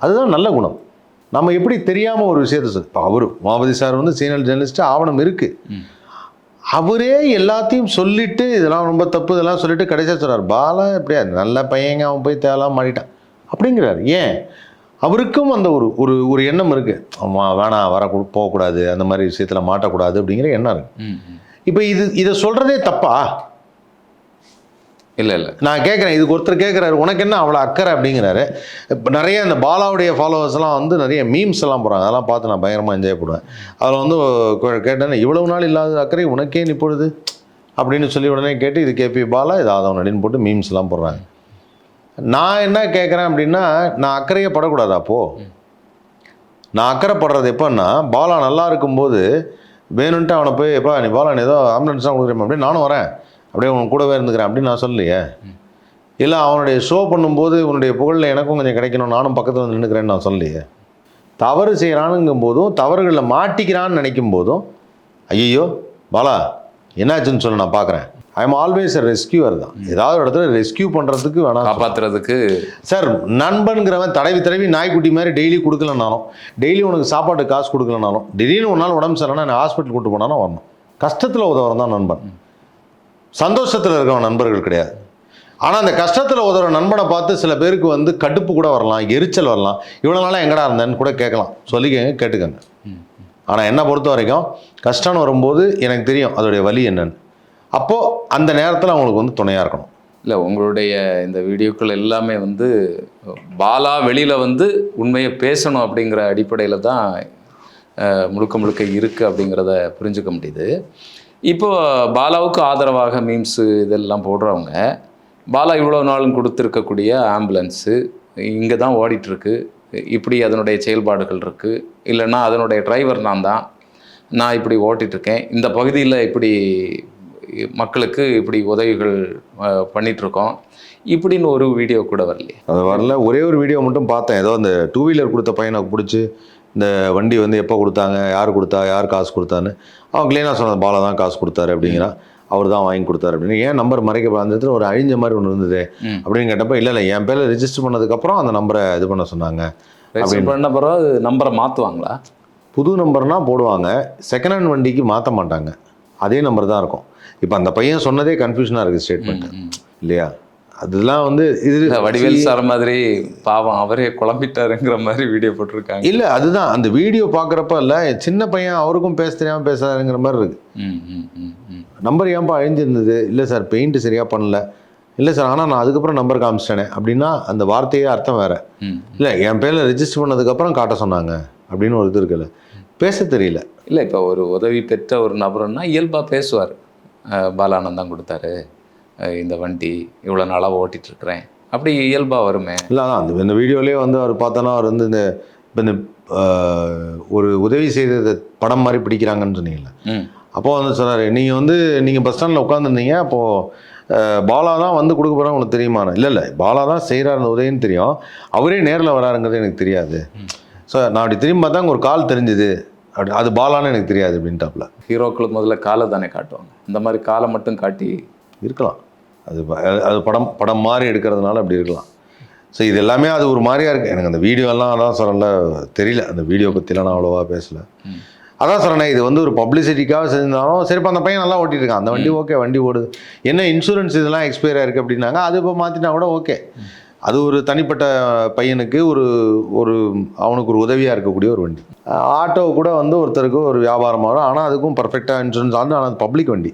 அதுதான் நல்ல குணம். நம்ம எப்படி தெரியாமல் ஒரு விஷயத்தை இப்போ அவர் உமாபதி சார் சீனியர் ஜேர்னலிஸ்ட்டு, ஆவணம் இருக்குது, அவரே எல்லாத்தையும் சொல்லிட்டு இதெல்லாம் ரொம்ப தப்பு இதெல்லாம் சொல்லிட்டு கடைசியாக சொல்கிறார், பாலா எப்படியா நல்ல பையங்க, அவன் போய் தேவலாம் மாறிட்டான் அப்படிங்கிறார். ஏன்? அவருக்கும் அந்த ஒரு எண்ணம் இருக்குது, வேணாம் போகக்கூடாது, அந்த மாதிரி விஷயத்தில் மாட்டக்கூடாது அப்படிங்கிற எண்ணம் இருக்குது. இப்போ இதை சொல்கிறதே தப்பா? இல்லை, நான் கேட்குறேன், இதுக்கு ஒருத்தர் கேட்குறாரு, உனக்கு என்ன அவ்வளோ அக்கறை அப்படிங்கிறாரு. இப்போ நிறைய இந்த பாலாவுடைய ஃபாலோவர்ஸ்லாம் நிறைய மீம்ஸ் எல்லாம் போடுறாங்க, அதெல்லாம் பார்த்து நான் பயங்கரமாக என்ஜாய் பண்ணுவேன். அதில் கேட்டேன், இவ்வளவு நாள் இல்லாத அக்கறை உனக்கே இப்பொழுது அப்படின்னு சொல்லி உடனே கேட்டு, இது கேபி பாலா, இது ஆதவன் அப்படின்னு போட்டு மீம்ஸ்லாம் போடுறாங்க. நான் என்ன கேட்குறேன் அப்படின்னா, நான் அக்கறையே படக்கூடாது. அப்போது நான் அக்கறைப்படுறது எப்போன்னா, பாலா நல்லா இருக்கும்போது வேணுன்ட்டு அவனை போய், எப்பா நீ பாலா நீ ஏதோ ஆம்புலன்ஸ்லாம் கொடுக்குறேன் அப்படின்னு நானும் வரேன், அப்படியே உனக்கு கூடவே இருந்துக்கிறேன் அப்படின்னு நான் சொல்லலையே. இல்லை அவனுடைய ஷோ பண்ணும்போது உன்னுடைய புகழில் எனக்கும் கொஞ்சம் கிடைக்கணும், நானும் பக்கத்தில் நின்றுக்கிறேன்னு நான் சொல்லலையே. தவறு செய்கிறானுங்கும் போதும், தவறுகளில் மாட்டிக்கிறான்னு நினைக்கும் போதும், ஐயோ பாலா என்னாச்சுன்னு சொல்லி நான் பார்க்குறேன். I am always a rescuer தான். ஏதாவது ஒரு இடத்துல ரெஸ்கியூ பண்ணுறதுக்கு வேணாம், காப்பாற்றுறதுக்கு. சார் நண்பன்கிறவன் தடவி நாய்க்குட்டி மாதிரி டெய்லி கொடுக்கலனாலும், டெய்லி உனக்கு சாப்பாட்டு காசு கொடுக்கலனாலும், திடீர்னு ஒரு நாள் உடம்பு சரியில்லைனா நான் ஹாஸ்பிட்டல் கூட்டு போனாலும் வரணும். கஷ்டத்தில் உதவுறதான் தான் நண்பன், சந்தோஷத்தில் இருக்கிறவன் நண்பர்கள் கிடையாது. ஆனால் அந்த கஷ்டத்தில் உதவுற நண்பனை பார்த்து சில பேருக்கு கடுப்பு கூட வரலாம், எரிச்சல் வரலாம். இவ்வளோ நாளாக எங்கடா இருந்தேன்னு கூட கேட்கலாம், சொல்லிக்கங்க, கேட்டுக்கங்க. ஆனால் என்னை பொறுத்த வரைக்கும் கஷ்டம்னு வரும்போது எனக்கு தெரியும் அதோடைய வலி என்னன்னு. அப்போது அந்த நேரத்தில் அவங்களுக்கு துணையாக இருக்கணும். இல்லை, உங்களுடைய இந்த வீடியோக்கள் எல்லாமே பாலா வெளியில் உண்மையை பேசணும் அப்படிங்கிற அடிப்படையில் தான் முழுக்க இருக்குது அப்படிங்கிறத புரிஞ்சுக்க முடியுது. இப்போது பாலாவுக்கு ஆதரவாக மீம்ஸு இதெல்லாம் போடுறவங்க, பாலா இவ்வளோ நாளும் கொடுத்துருக்கக்கூடிய ஆம்புலன்ஸு இங்கே தான் ஓடிட்டுருக்கு, இப்படி அதனுடைய செயல்பாடுகள் இருக்குது, இல்லைன்னா அதனுடைய டிரைவர் நான் இப்படி ஓட்டிகிட்ருக்கேன், இந்த பகுதியில் இப்படி மக்களுக்கு இப்படி உதவிகள் பண்ணிகிட்ருக்கோம் இப்படின்னு ஒரு வீடியோ கூட வரலையே? அது வரல. ஒரே ஒரு வீடியோ மட்டும் பார்த்தேன். ஏதோ அந்த 2 வீலர் கொடுத்த பையனை பிடிச்சி இந்த வண்டி எப்போ கொடுத்தாங்க, யார் கொடுத்தா, யார் காசு கொடுத்தான்னு அவன் கிளீனாக சொன்னது, பாலா தான் காசு கொடுத்தாரு அப்படிங்கிறான், அவர் தான் வாங்கி கொடுத்தாரு அப்படின்னு. ஏன் நம்பர் மறைக்கப்பட, அந்த இடத்துல ஒரு அழிஞ்ச மாதிரி ஒன்று இருந்தது அப்படின்னு கேட்டப்போ, இல்லை என் பேரில் ரெஜிஸ்டர் பண்ணதுக்கப்புறம் அந்த நம்பரை இது பண்ண சொன்னாங்க. ரெஜிஸ்டர் பண்ண பிறகு நம்பரை மாற்றுவாங்களா? புது நம்பர்னால் போடுவாங்க, செகண்ட் ஹேண்ட் வண்டிக்கு மாற்ற மாட்டாங்க, அதே நம்பர் தான் இருக்கும். இப்போ அந்த பையன் சொன்னதே கன்ஃபியூஷனாக இருக்குது ஸ்டேட்மெண்ட் இல்லையா? அதெல்லாம் இது வடிவேல் சார் மாதிரி பாவம் அவரே குழம்பிட்டாருங்கிற மாதிரி வீடியோ போட்டிருக்காங்க. இல்லை, அதுதான் அந்த வீடியோ பார்க்குறப்ப இல்லை, சின்ன பையன் அவருக்கும் பேச தெரியாமல் பேசுறாருங்கிற மாதிரி இருக்கு. நம்பர் ஏன்பா அழிஞ்சிருந்தது? இல்லை சார் பெயிண்ட் சரியாக பண்ணல. இல்லை சார் ஆனால் நான் அதுக்கப்புறம் நம்பர் காமிச்சிட்டேனே அப்படின்னா அந்த வார்த்தையே அர்த்தம் வேறு. இல்லை என் பேரில் ரெஜிஸ்டர் பண்ணதுக்கப்புறம் காட்ட சொன்னாங்க அப்படின்னு ஒரு இது இருக்குல்ல, பேச தெரியல. இல்லை, இப்போ ஒரு உதவி பெற்ற ஒரு நபருன்னா இயல்பாக பேசுவார், பாலானந்த் தான் கொடுத்தாரு இந்த வண்டி, இவ்வளோ நாளாக ஓட்டிகிட்ருக்கிறேன், அப்படி இயல்பாக வருமே. இல்லை அதான் இந்த வீடியோலேயே அவர் பார்த்தோன்னா அவர் இந்த ஒரு உதவி செய்த படம் மாதிரி பிடிக்கிறாங்கன்னு சொன்னீங்கல்ல, அப்போது சொன்னார், நீங்கள் பஸ் ஸ்டாண்டில் உட்காந்துருந்தீங்க, அப்போது பாலா தான் கொடுக்க போகிறாங்க உங்களுக்கு தெரியுமாண்ணா? இல்லை பாலா தான் செய்கிறார் அந்த உதவின்னு தெரியும், அவரே நேரில் வராருங்கிறது எனக்கு தெரியாது. ஸோ நான் அப்படி திரும்பி பார்த்தா அங்கே ஒரு கால் தெரிஞ்சுது, அப்படி அது பாலான்னு எனக்கு தெரியாது அப்படின்ட்டாப்புல. ஹீரோக்களுக்கு முதல்ல காலை தானே காட்டுவாங்க, இந்த மாதிரி காலை மட்டும் காட்டி இருக்கலாம். அது அது படம் மாதிரி எடுக்கிறதுனால அப்படி இருக்கலாம். ஸோ இது எல்லாமே அது ஒரு மாதிரியா இருக்குது. எனக்கு அந்த வீடியோலாம் அதான் சொல்ல தெரியல, அந்த வீடியோ பற்றிலாம் நான் அவ்வளோவா பேசலை. அதான் சொல்கிறேன், இது வந்து ஒரு பப்ளிசிட்டிக்காக செஞ்சாலும் சரிப்பா அந்த பையன் நல்லா ஓட்டிட்டு இருக்கான், அந்த வண்டி ஓகே, வண்டி ஓடுது, என்ன இன்சூரன்ஸ் இதெல்லாம் எக்ஸ்பயர் ஆயிருக்கு அப்படின்னாங்க, அது இப்போ மாற்றினா கூட ஓகே. அது ஒரு தனிப்பட்ட பையனுக்கு ஒரு அவனுக்கு ஒரு உதவியாக இருக்கக்கூடிய ஒரு வண்டி. ஆட்டோ கூட வந்து ஒருத்தருக்கு ஒரு வியாபாரம் வரும், ஆனால் அதுக்கும் பர்ஃபெக்டாக இன்சூரன்ஸ் ஆகுது, ஆனால் அது பப்ளிக் வண்டி.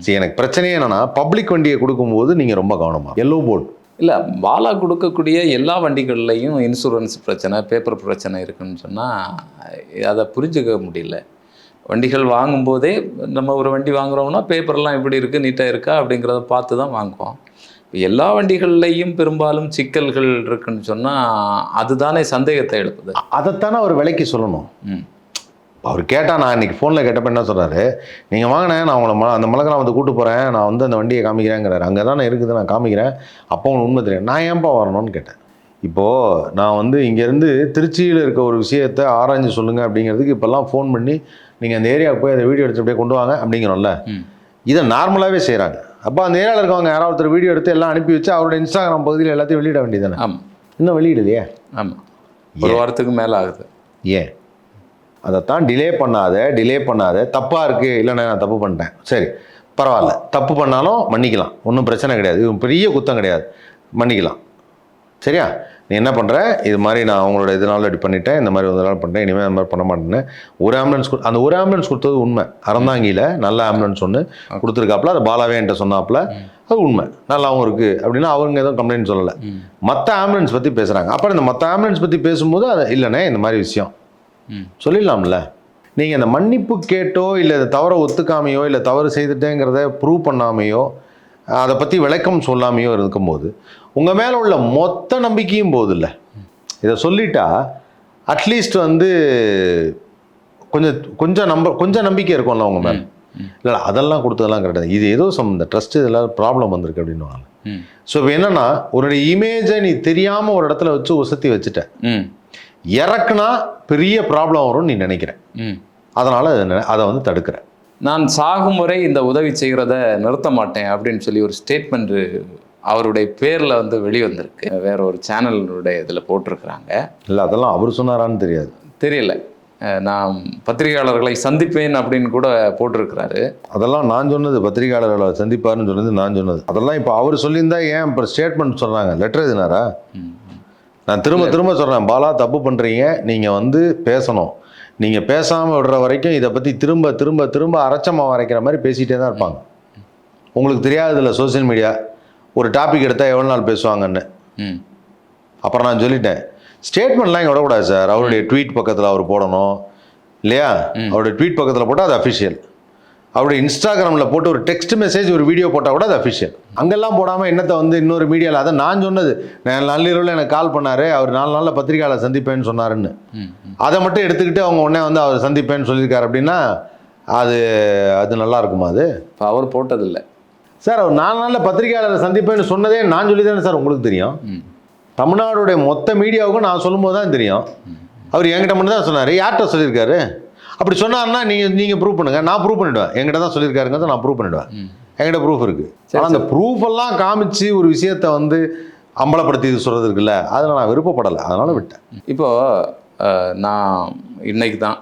சரி, எனக்கு பிரச்சனையே என்னென்னா பப்ளிக் வண்டியை கொடுக்கும்போது நீங்கள் ரொம்ப கவனமாக. எல்லோ போர்டு இல்லை, பாலா கொடுக்கக்கூடிய எல்லா வண்டிகள்லையும் இன்சூரன்ஸ் பிரச்சனை, பேப்பர் பிரச்சனை இருக்குன்னு சொன்னால் அதை புரிஞ்சுக்க முடியல. வண்டிகள் வாங்கும்போதே நம்ம ஒரு வண்டி வாங்குகிறோம்னா பேப்பர்லாம் எப்படி இருக்குது, நீட்டாக இருக்கா அப்படிங்கிறத பார்த்து தான் வாங்குவோம். எல்லா வண்டிகள்லையும் பெரும்பாலும் சிக்கல்கள் இருக்குன்னு சொன்னால் அதுதானே சந்தேகத்தை எழுப்புது. அதைத்தானே அவர் விலைக்கு சொல்லணும். அவர் கேட்டால், நான் இன்றைக்கி ஃபோனில் கேட்டப்போ என்ன சொல்கிறாரு, நீங்கள் வாங்கினேன், நான் உங்களை அந்த மலக்கிராமத்தை கூட்டு போகிறேன், நான் வந்து அந்த வண்டியை காமிக்கிறேங்கிறாரு. அங்கே தானே இருக்குது, நான் காமிக்கிறேன், அப்போ உங்களுக்கு உண்மை தெரியும், நான் ஏன்ப்பா வரணும்னு கேட்டேன். இப்போது நான் வந்து இங்கேருந்து திருச்சியில் இருக்க ஒரு விஷயத்தை ஆராய்ஞ்சு சொல்லுங்கள் அப்படிங்கிறதுக்கு இப்போல்லாம் ஃபோன் பண்ணி நீங்கள் அந்த ஏரியாவுக்கு போய் அந்த வீடியோ எடுத்து அப்படியே கொண்டு வாங்க அப்படிங்கிறோம்ல, இதை நார்மலாகவே செய்கிறாங்க. அப்போ அந்த ஏரியாவில் இருக்கவங்க யாராவது ஒருத்தர் வீடியோ எடுத்து எல்லாம் அனுப்பி வச்சு அவரோட இன்ஸ்டாகிராம் பகுதியில் எல்லாத்தையும் வெளியிட வேண்டியதானே. ஆமாம், இன்னும் வெளியிடலையே. ஆமாம், ஒரு வாரத்துக்கு மேலே ஆகுது. ஏன் அதைத்தான் டிலே பண்ணாத, தப்பாக இருக்குது, இல்லைண்ணே நான் தப்பு பண்ணிட்டேன், சரி பரவாயில்ல, தப்பு பண்ணாலும் மன்னிக்கலாம், ஒன்றும் பிரச்சனை கிடையாது, இது பெரிய குத்தம் கிடையாது, மன்னிக்கலாம், சரியா? நீ என்ன பண்ணுற, இது மாதிரி நான் அவங்களோட இதனால இப்படி பண்ணிட்டேன், இந்த மாதிரி ஒரு நாள் பண்ணிட்டேன், இனிமேல் அந்த மாதிரி பண்ண மாட்டேன்னு ஒரு ஆம்புலன்ஸ் அந்த ஒரு ஆம்புலன்ஸ் கொடுத்தது உண்மை. அறந்தாங்கியில் நல்ல ஆம்புலன்ஸ் ஒன்று கொடுத்துருக்காப்புல, அது பாலாவே என்கிட்ட சொன்னாப்புல, அது உண்மை, நல்லாவும் இருக்குது அப்படின்னா அவங்க எதுவும் கம்ப்ளைண்ட் சொல்லலை. மற்ற ஆம்புலன்ஸ் பற்றி பேசுகிறாங்க. அப்புறம் இந்த மற்ற ஆம்புலன்ஸ் பற்றி பேசும்போது அது இல்லைண்ணே இந்த மாதிரி விஷயம் சொல்லிடலாம்ல. நீங்கள் இந்த மன்னிப்பு கேட்டோ இல்லை தவறை ஒத்துக்காமையோ இல்லை தவறு செய்துட்டேங்கிறத ப்ரூவ் பண்ணாமையோ அதை பற்றி விளக்கம் சொல்லாமையோ இருக்கும்போது உங்கள் மேலே உள்ள மொத்த நம்பிக்கையும் போகுது இல்லை. இதை சொல்லிட்டா அட்லீஸ்ட் வந்து கொஞ்சம் நம்பிக்கை இருக்கும்ல உங்கள் மேலே. இல்லை அதெல்லாம் கொடுத்ததெல்லாம் கரெக்டாக, இது ஏதோ இந்த ட்ரஸ்ட் இதெல்லாம் ப்ராப்ளம் வந்திருக்கு அப்படின்னுவாங்க. ஸோ இப்போ என்னென்னா ஒரு இமேஜை நீ தெரியாமல் ஒரு இடத்துல வச்சு உசத்தி வச்சுட்ட, இறக்குனா பெரிய ப்ராப்ளம் வரும்னு நீ நினைக்கிற, அதனால் அதை வந்து தடுக்கிற. நான் சாகும் முறை இந்த உதவி செய்கிறத நிறுத்த மாட்டேன் அப்படின்னு சொல்லி ஒரு ஸ்டேட்மெண்ட் அவருடைய பேரில் வந்து வெளிவந்திருக்கு. வேற ஒரு சேனலுடைய இதில் போட்டிருக்கிறாங்க. இல்லை அதெல்லாம் அவர் சொன்னாரான்னு தெரியல. நான் பத்திரிகையாளர்களை சந்திப்பேன் அப்படின்னு கூட போட்டிருக்கிறாரு. அதெல்லாம் நான் சொன்னது, பத்திரிகையாளர்களை சந்திப்பாருன்னு சொன்னது நான் சொன்னது. அதெல்லாம் இப்போ அவர் சொல்லியிருந்தா ஏன் இப்போ ஸ்டேட்மெண்ட் சொல்கிறாங்க, லெட்டர் எழுதினாரா? நான் திரும்ப சொல்கிறேன், பாலா தப்பு பண்ணுறீங்க, நீங்கள் வந்து பேசணும், நீங்கள் பேசாமல் விடுற வரைக்கும் இதை பற்றி திரும்ப அரைச்சமாக வரைக்கிற மாதிரி பேசிகிட்டே தான் இருப்பாங்க. உங்களுக்கு தெரியாததில்ல, சோசியல் மீடியா ஒரு டாபிக் எடுத்தால் எவ்வளோ நாள் பேசுவாங்கன்னு. அப்புறம் நான் சொல்லிட்டேன், ஸ்டேட்மெண்ட்லாம் இங்கே விடக்கூடாது சார், அவருடைய ட்வீட் பக்கத்தில் அவர் போடணும் இல்லையா, அவருடைய ட்வீட் பக்கத்தில் போட்டால் அது அஃபிஷியல், அவருடைய இன்ஸ்டாகிராமில் போட்டு ஒரு டெக்ஸ்ட் மெசேஜ் ஒரு வீடியோ போட்டால் கூட அது அஃபிஷியல். அங்கெல்லாம் போடாமல் என்னத்தை வந்து இன்னொரு மீடியாவில், அதை நான் சொன்னது, நான் நள்ளிரவில் எனக்கு கால் பண்ணார், அவர் 4 நாளில் பத்திரிகையாளர் சந்திப்பேன்னு சொன்னாருன்னு, அதை மட்டும் எடுத்துக்கிட்டு அவங்க உடனே வந்து அவர் சந்திப்பேன்னு சொல்லியிருக்காரு அப்படின்னா அது நல்லா இருக்குமா? அது இப்போ அவர் போட்டதில்லை சார். அவர் 4 நாளில் பத்திரிகையாளர் சந்திப்பேன்னு சொன்னதே நான் சொல்லி தானே சார் உங்களுக்கு தெரியும். தமிழ்நாடுடைய மொத்த மீடியாவுக்கும் நான் சொல்லும்போது தான் தெரியும். அவர் என்கிட்ட மட்டும் தான் சொன்னார், யார்கிட்ட சொல்லியிருக்காரு? அப்படி சொன்னார்னா நீங்கள் ப்ரூவ் பண்ணுங்கள், நான் ப்ரூவ் பண்ணிவிடுவேன். என்கிட்ட தான் சொல்லியிருக்காருங்கிறத நான் ப்ரூவ் பண்ணிவிடுவேன், என்கிட்ட ப்ரூஃப் இருக்குது. ஆனால் அந்த ப்ரூஃப் எல்லாம் காமிச்சு ஒரு விஷயத்தை வந்து அம்பலப்படுத்தி இது சொல்கிறது இருக்குல்ல, அதில் நான் விருப்பப்படலை, அதனால் விட்டேன். இப்போது நான் இன்னைக்கு தான்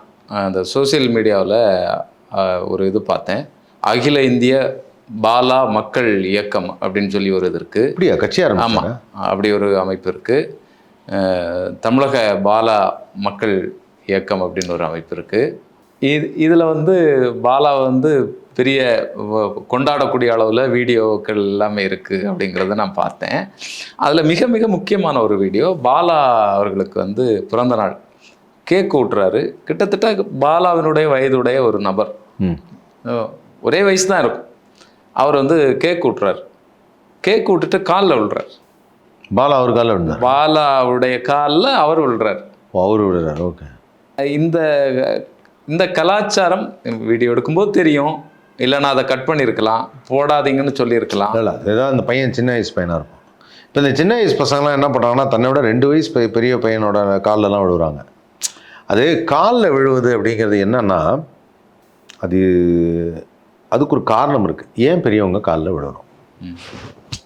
அந்த சோசியல் மீடியாவில் ஒரு இது பார்த்தேன், அகில இந்திய பாலா மக்கள் இயக்கம் அப்படின்னு சொல்லி ஒரு இது இருக்குது. அப்படியா, கட்சியாக? ஆமாம், அப்படி ஒரு அமைப்பு இருக்குது. தமிழக பாலா மக்கள் இயக்கம் அப்படின்னு ஒரு அமைப்பு இருக்குது. இதில் வந்து பாலா வந்து பெரிய கொண்டாடக்கூடிய அளவில் வீடியோக்கள் எல்லாமே இருக்குது அப்படிங்கிறத நான் பார்த்தேன். அதில் மிக மிக முக்கியமான ஒரு வீடியோ, பாலா அவர்களுக்கு வந்து பிறந்த நாள் கேக் ஊட்டுறாரு. கிட்டத்தட்ட பாலாவினுடைய வயதுடைய ஒரு நபர், ஒரே வயசு தான் இருக்கும். அவர் வந்து கேக் ஊட்டுறாரு, கேக் ஊட்டுட்டு காலில் விழுறார். பாலா அவர் காலில் விழுந்தார், பாலாவுடைய காலில் அவர் விழுறார். அவர் விழுறார். ஓகே. இந்த கலாச்சாரம் வீடியோ எடுக்கும்போது தெரியும், இல்லைன்னா அதை கட் பண்ணியிருக்கலாம், போடாதீங்கன்னு சொல்லியிருக்கலாம். இல்லை, ஏதாவது அந்த பையன் சின்ன வயசு பையனாக இருக்கும். இப்போ இந்த சின்ன வயசு பசங்களாம் என்ன பண்ணுறாங்கன்னா, தன்னை விட 2 வயசு பெரிய பையனோட காலிலலாம் விழுவுறாங்க. அது காலில் விழுவுது அப்படிங்கிறது என்னன்னா, அதுக்கு ஒரு காரணம் இருக்குது, ஏன் பெரியவங்க காலில் விழுறோம்.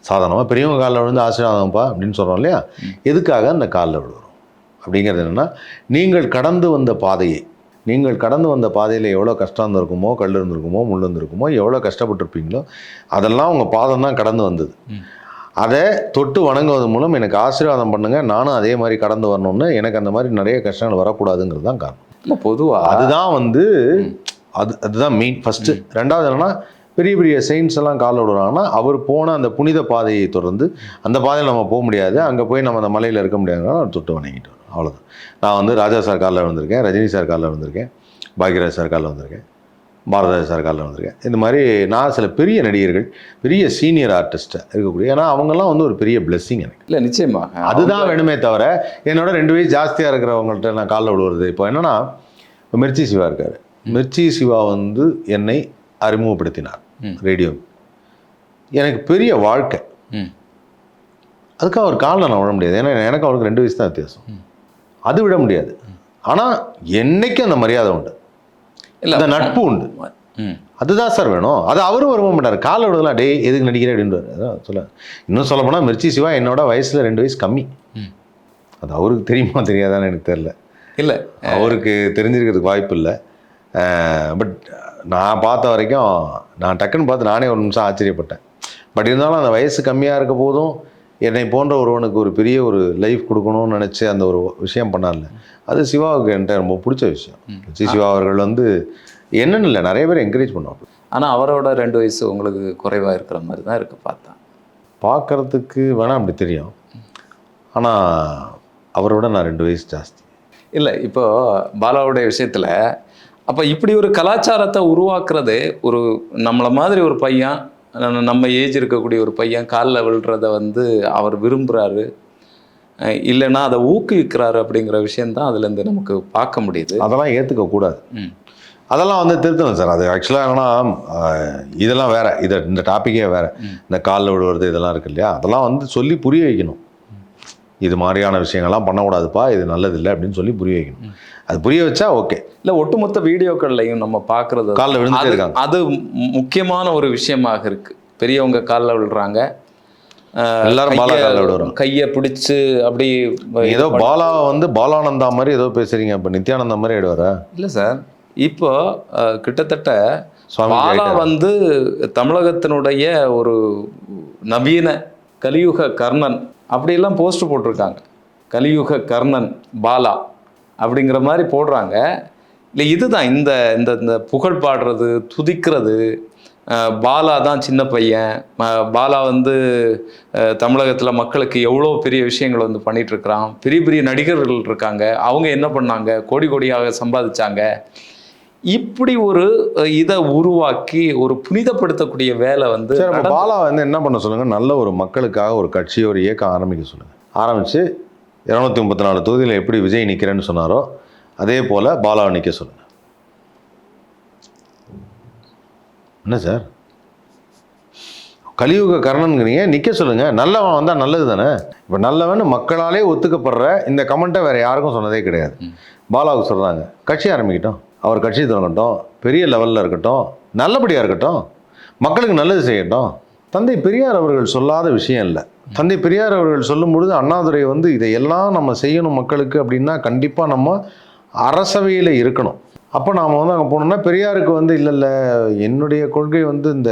சாதாரணமாக பெரியவங்க காலில் விழுந்து ஆசீர்வாதம்ப்பா அப்படின்னு சொல்கிறோம் இல்லையா, எதுக்காக அந்த காலில் விழுகிறோம் அப்படிங்கிறது என்னென்னா, நீங்கள் கடந்து வந்த பாதையில் எவ்வளோ கஷ்டம் இருந்திருக்குமோ, கல் இருந்திருக்குமோ, முள் இருந்திருக்குமோ, எவ்வளோ கஷ்டப்பட்டுருப்பீங்களோ அதெல்லாம் உங்கள் பாதம் தான் கடந்து வந்தது. அதை தொட்டு வணங்குவது மூலம் எனக்கு ஆசீர்வாதம் பண்ணுங்க, நானும் அதே மாதிரி கடந்து வரணும்னு, எனக்கு அந்த மாதிரி நிறைய கஷ்டங்கள் வரக்கூடாதுங்கிறது தான் காரணம். இல்லை பொதுவாக அதுதான் வந்து அதுதான் மெயின் ஃபஸ்ட்டு. ரெண்டாவது என்னென்னா, பெரிய பெரிய செயின்ஸ் எல்லாம் காலில் விடுறாங்கன்னா, அவர் போன அந்த புனித பாதையை தொடர்ந்து அந்த பாதையில் நம்ம போக முடியாது, அங்கே போய் நம்ம அந்த மலையில் இருக்க முடியாதுனால அவர் தொட்டு வணங்கிட்டு வரோம், அவ்வளோதான். நான் வந்து ராஜா சார் காலில் வந்திருக்கேன், ரஜினி சார் காலில் வந்திருக்கேன், பாக்யராஜ் சார் காலில் வந்திருக்கேன், பாரதிராஜ் சார் காலில் வந்திருக்கேன். இந்த மாதிரி நான் சில பெரிய நடிகர்கள், பெரிய சீனியர் ஆர்டிஸ்ட்டாக இருக்கக்கூடிய, ஏன்னா அவங்கெல்லாம் வந்து ஒரு பெரிய பிளெஸ்ஸிங் எனக்கு. இல்லை நிச்சயமாக அதுதான் வேணுமே தவிர, என்னோட 2 வயசு ஜாஸ்தியாக இருக்கிறவங்கள்ட்ட நான் காலில் விடுவது. இப்போ என்னென்னா, மிர்ச்சி சிவா இருக்கார். மிர்ச்சி சிவா வந்து என்னை அறிமுகப்படுத்தினார் ரேடியோ. எனக்கு பெரிய வாழ்க்கை. அதுக்காக அவர் காலில் நான் விட முடியாது, ஏன்னா எனக்கு அவருக்கு 2 வயசு தான் வித்தியாசம். அது விட முடியாது. ஆனால் என்னைக்கும் அந்த மரியாதை உண்டு, இல்லை அந்த நட்பு உண்டு. அதுதான் சார் வேணும். அது அவரும் விரும்ப மாட்டார். காலை விடுதலாம், டே எதுக்கு நடிக்கிறேன் அப்படின்ட்டு சொல்ல. இன்னும் சொல்ல போனால் மிர்ச்சி சிவா என்னோட வயசில் 2 வயசு கம்மி. அது அவருக்கு தெரியுமா தெரியாதான்னு எனக்கு தெரில. இல்லை, அவருக்கு தெரிஞ்சிருக்கிறதுக்கு வாய்ப்பு இல்லை. பட் நான் பார்த்த வரைக்கும், நான் டக்குன்னு பார்த்து நானே ஒரு நிமிஷம் ஆச்சரியப்பட்டேன். பட் இருந்தாலும் அந்த வயசு கம்மியாக இருக்க போதும் என்னை போன்ற ஒருவனுக்கு ஒரு பெரிய ஒரு லைஃப் கொடுக்கணும்னு நினச்சி அந்த ஒரு விஷயம் பண்ணார்ல, அது சிவாவுக்கு என்கிட்ட ரொம்ப பிடிச்ச விஷயம். சிவா அவர்கள் வந்து என்னன்னு இல்லை, நிறைய பேர் என்கரேஜ் பண்ணுவாங்க. ஆனால் அவரோட 2 வயசு உங்களுக்கு குறைவாக இருக்கிற மாதிரி தான் இருக்குது பார்த்தா. பார்க்குறதுக்கு வேணால் அப்படி தெரியும், ஆனால் அவரோட நான் 2 வயசு ஜாஸ்தி. இல்லை, இப்போ பாலாவுடைய விஷயத்தில் அப்போ இப்படி ஒரு கலாச்சாரத்தை உருவாக்குறது, ஒரு நம்மளை மாதிரி ஒரு பையன், நம்ம ஏஜ் இருக்கக்கூடிய ஒரு பையன் காலில் விழுறத வந்து அவர் விரும்புகிறாரு, இல்லைன்னா அதை ஊக்குவிக்கிறாரு அப்படிங்கிற விஷயந்தான் அதுலேருந்து நமக்கு பார்க்க முடியுது. அதெல்லாம் ஏற்றுக்கக்கூடாது. அதெல்லாம் வந்து திருத்தணும் சார். அது ஆக்சுவலாக என்னன்னா, இதெல்லாம் வேறு, இந்த டாப்பிக்கே வேறு. இந்த காலில் விழுவது இதெல்லாம் இருக்கு இல்லையா, அதெல்லாம் வந்து சொல்லி புரிய வைக்கணும். இது மாதிரியான விஷயங்கள்லாம் பண்ணக்கூடாதுப்பா, இது நல்லதில்லை அப்படின்னு சொல்லி புரிய வைக்கணும். அது புரிய வச்சா ஓகே. இல்லை, ஒட்டுமொத்த வீடியோக்கள்லையும் நம்ம பார்க்குறது காலில் விழுந்துட்டே இருக்காங்க. அது முக்கியமான ஒரு விஷயமாக இருக்குது. பெரியவங்க காலில் விழுறாங்க, எல்லாரும் பாலா காலில் விடுறோம், கையை பிடிச்சி அப்படி. ஏதோ பாலா வந்து பாலானந்தா மாதிரி ஏதோ பேசுறீங்க, இப்போ நித்யானந்தா மாதிரி ஆயிடுவாரா? இல்லை சார், இப்போ கிட்டத்தட்ட பாலா வந்து தமிழகத்தினுடைய ஒரு நவீன கலியுக கர்ணன் அப்படிலாம் போஸ்ட் போட்டிருக்காங்க. கலியுக கர்ணன் பாலா அப்படிங்கிற மாதிரி போடுறாங்க. இல்லை, இதுதான் இந்த இந்த புகழ் பாடுறது, துதிக்கிறது, பாலா தான் சின்ன பையன், பாலா வந்து தமிழகத்தில் மக்களுக்கு எவ்வளோ பெரிய விஷயங்கள் வந்து பண்ணிகிட்ருக்கிறான், பெரிய பெரிய நடிகர்கள் இருக்காங்க, அவங்க என்ன பண்ணாங்க, கோடி கோடியாக சம்பாதிச்சாங்க, இப்படி ஒரு இதை உருவாக்கி ஒரு புனிதப்படுத்தக்கூடிய வேலை வந்து பாலா வந்து என்ன பண்ண சொல்லுங்கள், நல்ல ஒரு மக்களுக்காக ஒரு கட்சி, ஒரு இயக்கம் ஆரம்பிக்க சொல்லுங்கள். ஆரம்பித்து 234 தொகுதியில் எப்படி விஜய் நிற்கிறேன்னு சொன்னாரோ அதே போல் பாலாவை நிற்க சொல்லுங்கள். என்ன சார், கலியுக கர்ணனுங்கிறீங்க, நிற்க சொல்லுங்கள். நல்லவன் வந்தால் நல்லது தானே. இப்போ நல்லவன் மக்களாலே ஒத்துக்கப்படுற இந்த கமெண்ட்டை வேறு யாருக்கும் சொன்னதே கிடையாது. பாலாவுக்கு சொல்கிறாங்க, கட்சி ஆரம்பிக்கட்டும், அவர் கட்சி தொடங்கட்டும், பெரிய லெவலில் இருக்கட்டும், நல்லபடியாக இருக்கட்டும், மக்களுக்கு நல்லது செய்யட்டும். தந்தை பெரியார் அவர்கள் சொல்லாத விஷயம் இல்லை. தந்தை பெரியார் அவர்கள் சொல்லும் பொழுது அண்ணாதுரை வந்து இதையெல்லாம் நம்ம செய்யணும் மக்களுக்கு அப்படின்னா கண்டிப்பாக நம்ம அரசவையில் இருக்கணும். அப்போ நாம் வந்து அங்கே போனோம்னா பெரியாருக்கு வந்து இல்லை என்னுடைய கொள்கை வந்து இந்த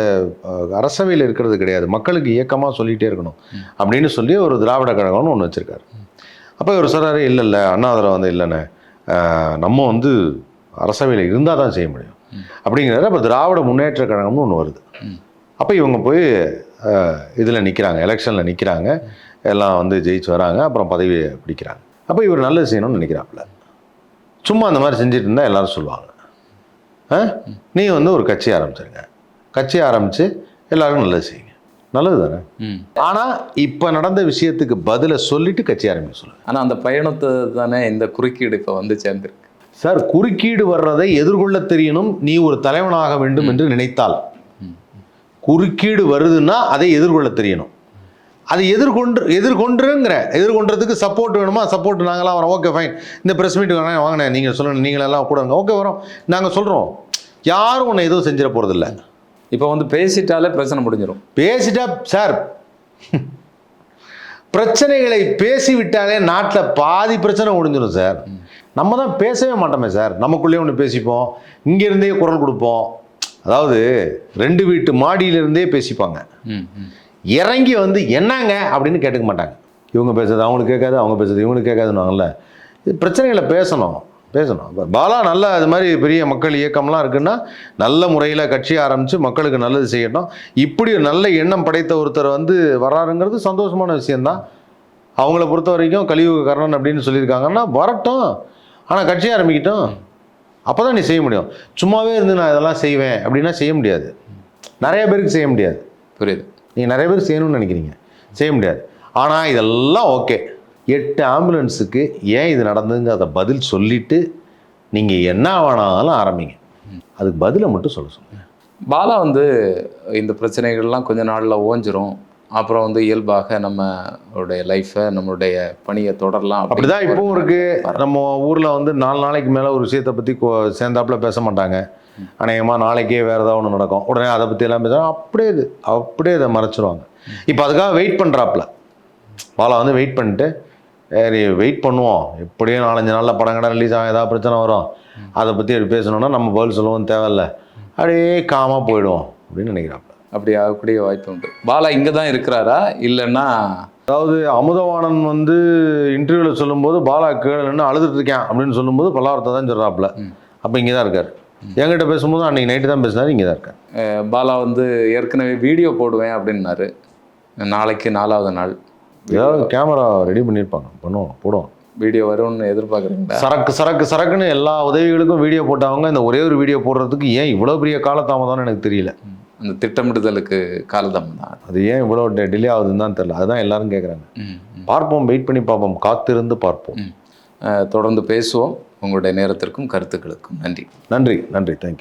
அரசவையில் இருக்கிறது கிடையாது, மக்களுக்கு இயக்கமாக சொல்லிகிட்டே இருக்கணும் அப்படின்னு சொல்லி ஒரு திராவிட கழகம்னு ஒன்று வச்சுருக்காரு. அப்போ இவர் சொல்கிறாரு, இல்லை அண்ணாதுரை வந்து இல்லைண்ணே, நம்ம வந்து அரசவையில் இருந்தால் தான் செய்ய முடியும் அப்படிங்கிறாரு. அப்போ திராவிட முன்னேற்ற கழகம்னு ஒன்று வருது. அப்போ இவங்க போய் இதில் நிற்கிறாங்க, எலெக்ஷனில் நிற்கிறாங்க, எல்லாம் வந்து ஜெயிச்சு வராங்க, அப்புறம் பதவியை பிடிக்கிறாங்க. அப்போ இவர் நல்லது செய்யணும்னு நினைக்கிறாப்புல. சும்மா அந்த மாதிரி செஞ்சுட்டு இருந்தால் எல்லோரும் சொல்லுவாங்க, நீ வந்து ஒரு கட்சி ஆரம்பிச்சிருங்க, கட்சி ஆரம்பித்து எல்லாருக்கும் நல்லது செய்யுங்க, நல்லது தானே. ஆனால் இப்போ நடந்த விஷயத்துக்கு பதிலை சொல்லிட்டு கட்சி ஆரம்பிக்க சொல்லுங்கள். ஆனால் அந்த பயணத்தை தானே இந்த குறுக்கீடு இப்போ வந்து சேர்ந்துருக்கு சார். குறுக்கீடு வர்றதை எதிர்கொள்ள தெரியணும். நீ ஒரு தலைவனாக வேண்டும் என்று நினைத்தால், குறுக்கீடு வருதுன்னா அதை எதிர்கொள்ள தெரியணும். அதை எதிர்கொண்டுறதுக்கு சப்போர்ட் வேணுமா, சப்போர்ட் நாங்களாம் வரோம், ஓகே ஃபைன், இந்த ப்ரெஸ் மீட் வேணா வாங்கினே, நீங்கள் சொல்லணும், நீங்களெல்லாம் கூட ஓகே வரோம், நாங்கள் சொல்கிறோம். யாரும் உன்னை எதுவும் செஞ்சிட போகிறதில்ல. இப்போ வந்து பேசிட்டாலே பிரச்சனை முடிஞ்சிடும். பேசிட்டா சார், பிரச்சனைகளை பேசிவிட்டாலே நாட்டில் பாதி பிரச்சனை முடிஞ்சிடும் சார். நம்ம தான் பேசவே மாட்டோமே சார். நமக்குள்ளேயே ஒன்று பேசிப்போம், இங்கேருந்தே குரல் கொடுப்போம். அதாவது 2 வீட்டு மாடியிலிருந்தே பேசிப்பாங்க. இறங்கி வந்து என்னங்க அப்படின்னு கேட்டுக்க மாட்டாங்க. இவங்க பேசுறது அவங்களுக்கு கேட்காது, அவங்க பேசுறது இவங்களுக்கு கேட்காதுன்னாங்கல்ல. இது பிரச்சனைகளை பேசணும். பாலா நல்ல அது மாதிரி பெரிய மக்கள் இயக்கம்லாம் இருக்குன்னா நல்ல முறையில் கட்சி ஆரம்பித்து மக்களுக்கு நல்லது செய்யட்டும். இப்படி ஒரு நல்ல எண்ணம் படைத்த ஒருத்தர் வந்து வர்றாருங்கிறது சந்தோஷமான விஷயந்தான். அவங்கள பொறுத்த வரைக்கும் கலியுக கர்ணன் அப்படின்னு சொல்லியிருக்காங்கன்னா வரட்டும், ஆனால் கட்சி ஆரம்பிக்கட்டும். அப்போ தான் நீ செய்ய முடியும். சும்மாவே இருந்து நான் இதெல்லாம் செய்வேன் அப்படின்னா செய்ய முடியாது. நிறைய பேருக்கு செய்ய முடியாது. புரியுது. நீங்கள் நிறைய பேர் செய்யணும்னு நினைக்கிறீங்க, செய்ய முடியாது. ஆனால் இதெல்லாம் ஓகே. 8 ஆம்புலன்ஸுக்கு ஏன் இது நடந்ததுங்கிறத பதில் சொல்லிவிட்டு நீங்கள் என்ன வேணாலும் ஆரம்பிங்க. அதுக்கு பதிலை மட்டும் சொல்லுங்கள். பாலா வந்து இந்த பிரச்சனைகள்லாம் கொஞ்ச நாளில் ஓஞ்சிரும், அப்புறம் வந்து இயல்பாக நம்மளுடைய லைஃப்பை நம்மளுடைய பணியை தொடரலாம். அப்படிதான் இப்பவும் இருக்குது. நம்ம ஊரில் வந்து 4 நாளைக்கு மேலே ஒரு விஷயத்தை பற்றி சேர்ந்தாப்புல பேச மாட்டாங்க. அநேகமாக நாளைக்கே வேறு ஏதாவது ஒன்று நடக்கும், உடனே அதை பற்றி எல்லாம் பேசுகிறாங்க. அப்படியே இதை மறைச்சிருவாங்க. இப்போ அதுக்காக வெயிட் பண்ணுறாப்புல பாலா வந்து வெயிட் பண்ணிட்டு சரி வெயிட் பண்ணுவோம், எப்படியும் 4-5 நாளில் படம் கடை ரிலீஸ் ஆகும், ஏதாவது பிரச்சனை வரும், அதை பற்றி எப்படி பேசணுன்னா நம்ம பதில் சொல்லவும் தேவையில்லை, அப்படியே காமாக போயிடுவோம் அப்படின்னு நினைக்கிறாப்புல. அப்படி ஆகக்கூடிய வாய்ப்பு உண்டு. பாலா இங்கே தான் இருக்கிறாரா இல்லைன்னா? அதாவது அமுதவாணன் வந்து இன்டர்வியூவில் சொல்லும்போது பாலா கேளுன்னு அழுதுட்டு இருக்கேன் அப்படின்னு சொல்லும்போது பல்லாவரத்தை தான் சொல்கிறாப்புல. அப்போ இங்கே தான் இருக்கார். என்கிட்ட பேசும்போது அன்றைக்கி நைட்டு தான் பேசினார், இங்கே தான் இருக்கார். பாலா வந்து ஏற்கனவே வீடியோ போடுவேன் அப்படின்னாரு. நாளைக்கு 4வது நாள் ஏதாவது கேமரா ரெடி பண்ணியிருப்பாங்க, போடுவோம். வீடியோ வரும்னு எதிர்பார்க்குறீங்களா? சரக்குன்னு எல்லா உதவிகளுக்கும் வீடியோ போட்டவங்க இந்த ஒரே ஒரு வீடியோ போடுறதுக்கு ஏன் இவ்வளோ பெரிய காலதாமதம்னு எனக்கு தெரியல. அந்த திட்டமிடுதலுக்கு காலதாமதம் தான். அது ஏன் இவ்வளோ டிலே ஆகுதுன்னு தான் தெரியல. அதுதான் எல்லாரும் கேட்குறாங்க. பார்ப்போம், வெயிட் பண்ணி பார்ப்போம், காத்திருந்து பார்ப்போம். தொடர்ந்து பேசுவோம். உங்களுடைய நேரத்திற்கும் கருத்துக்களுக்கும் நன்றி. தேங்க்யூ.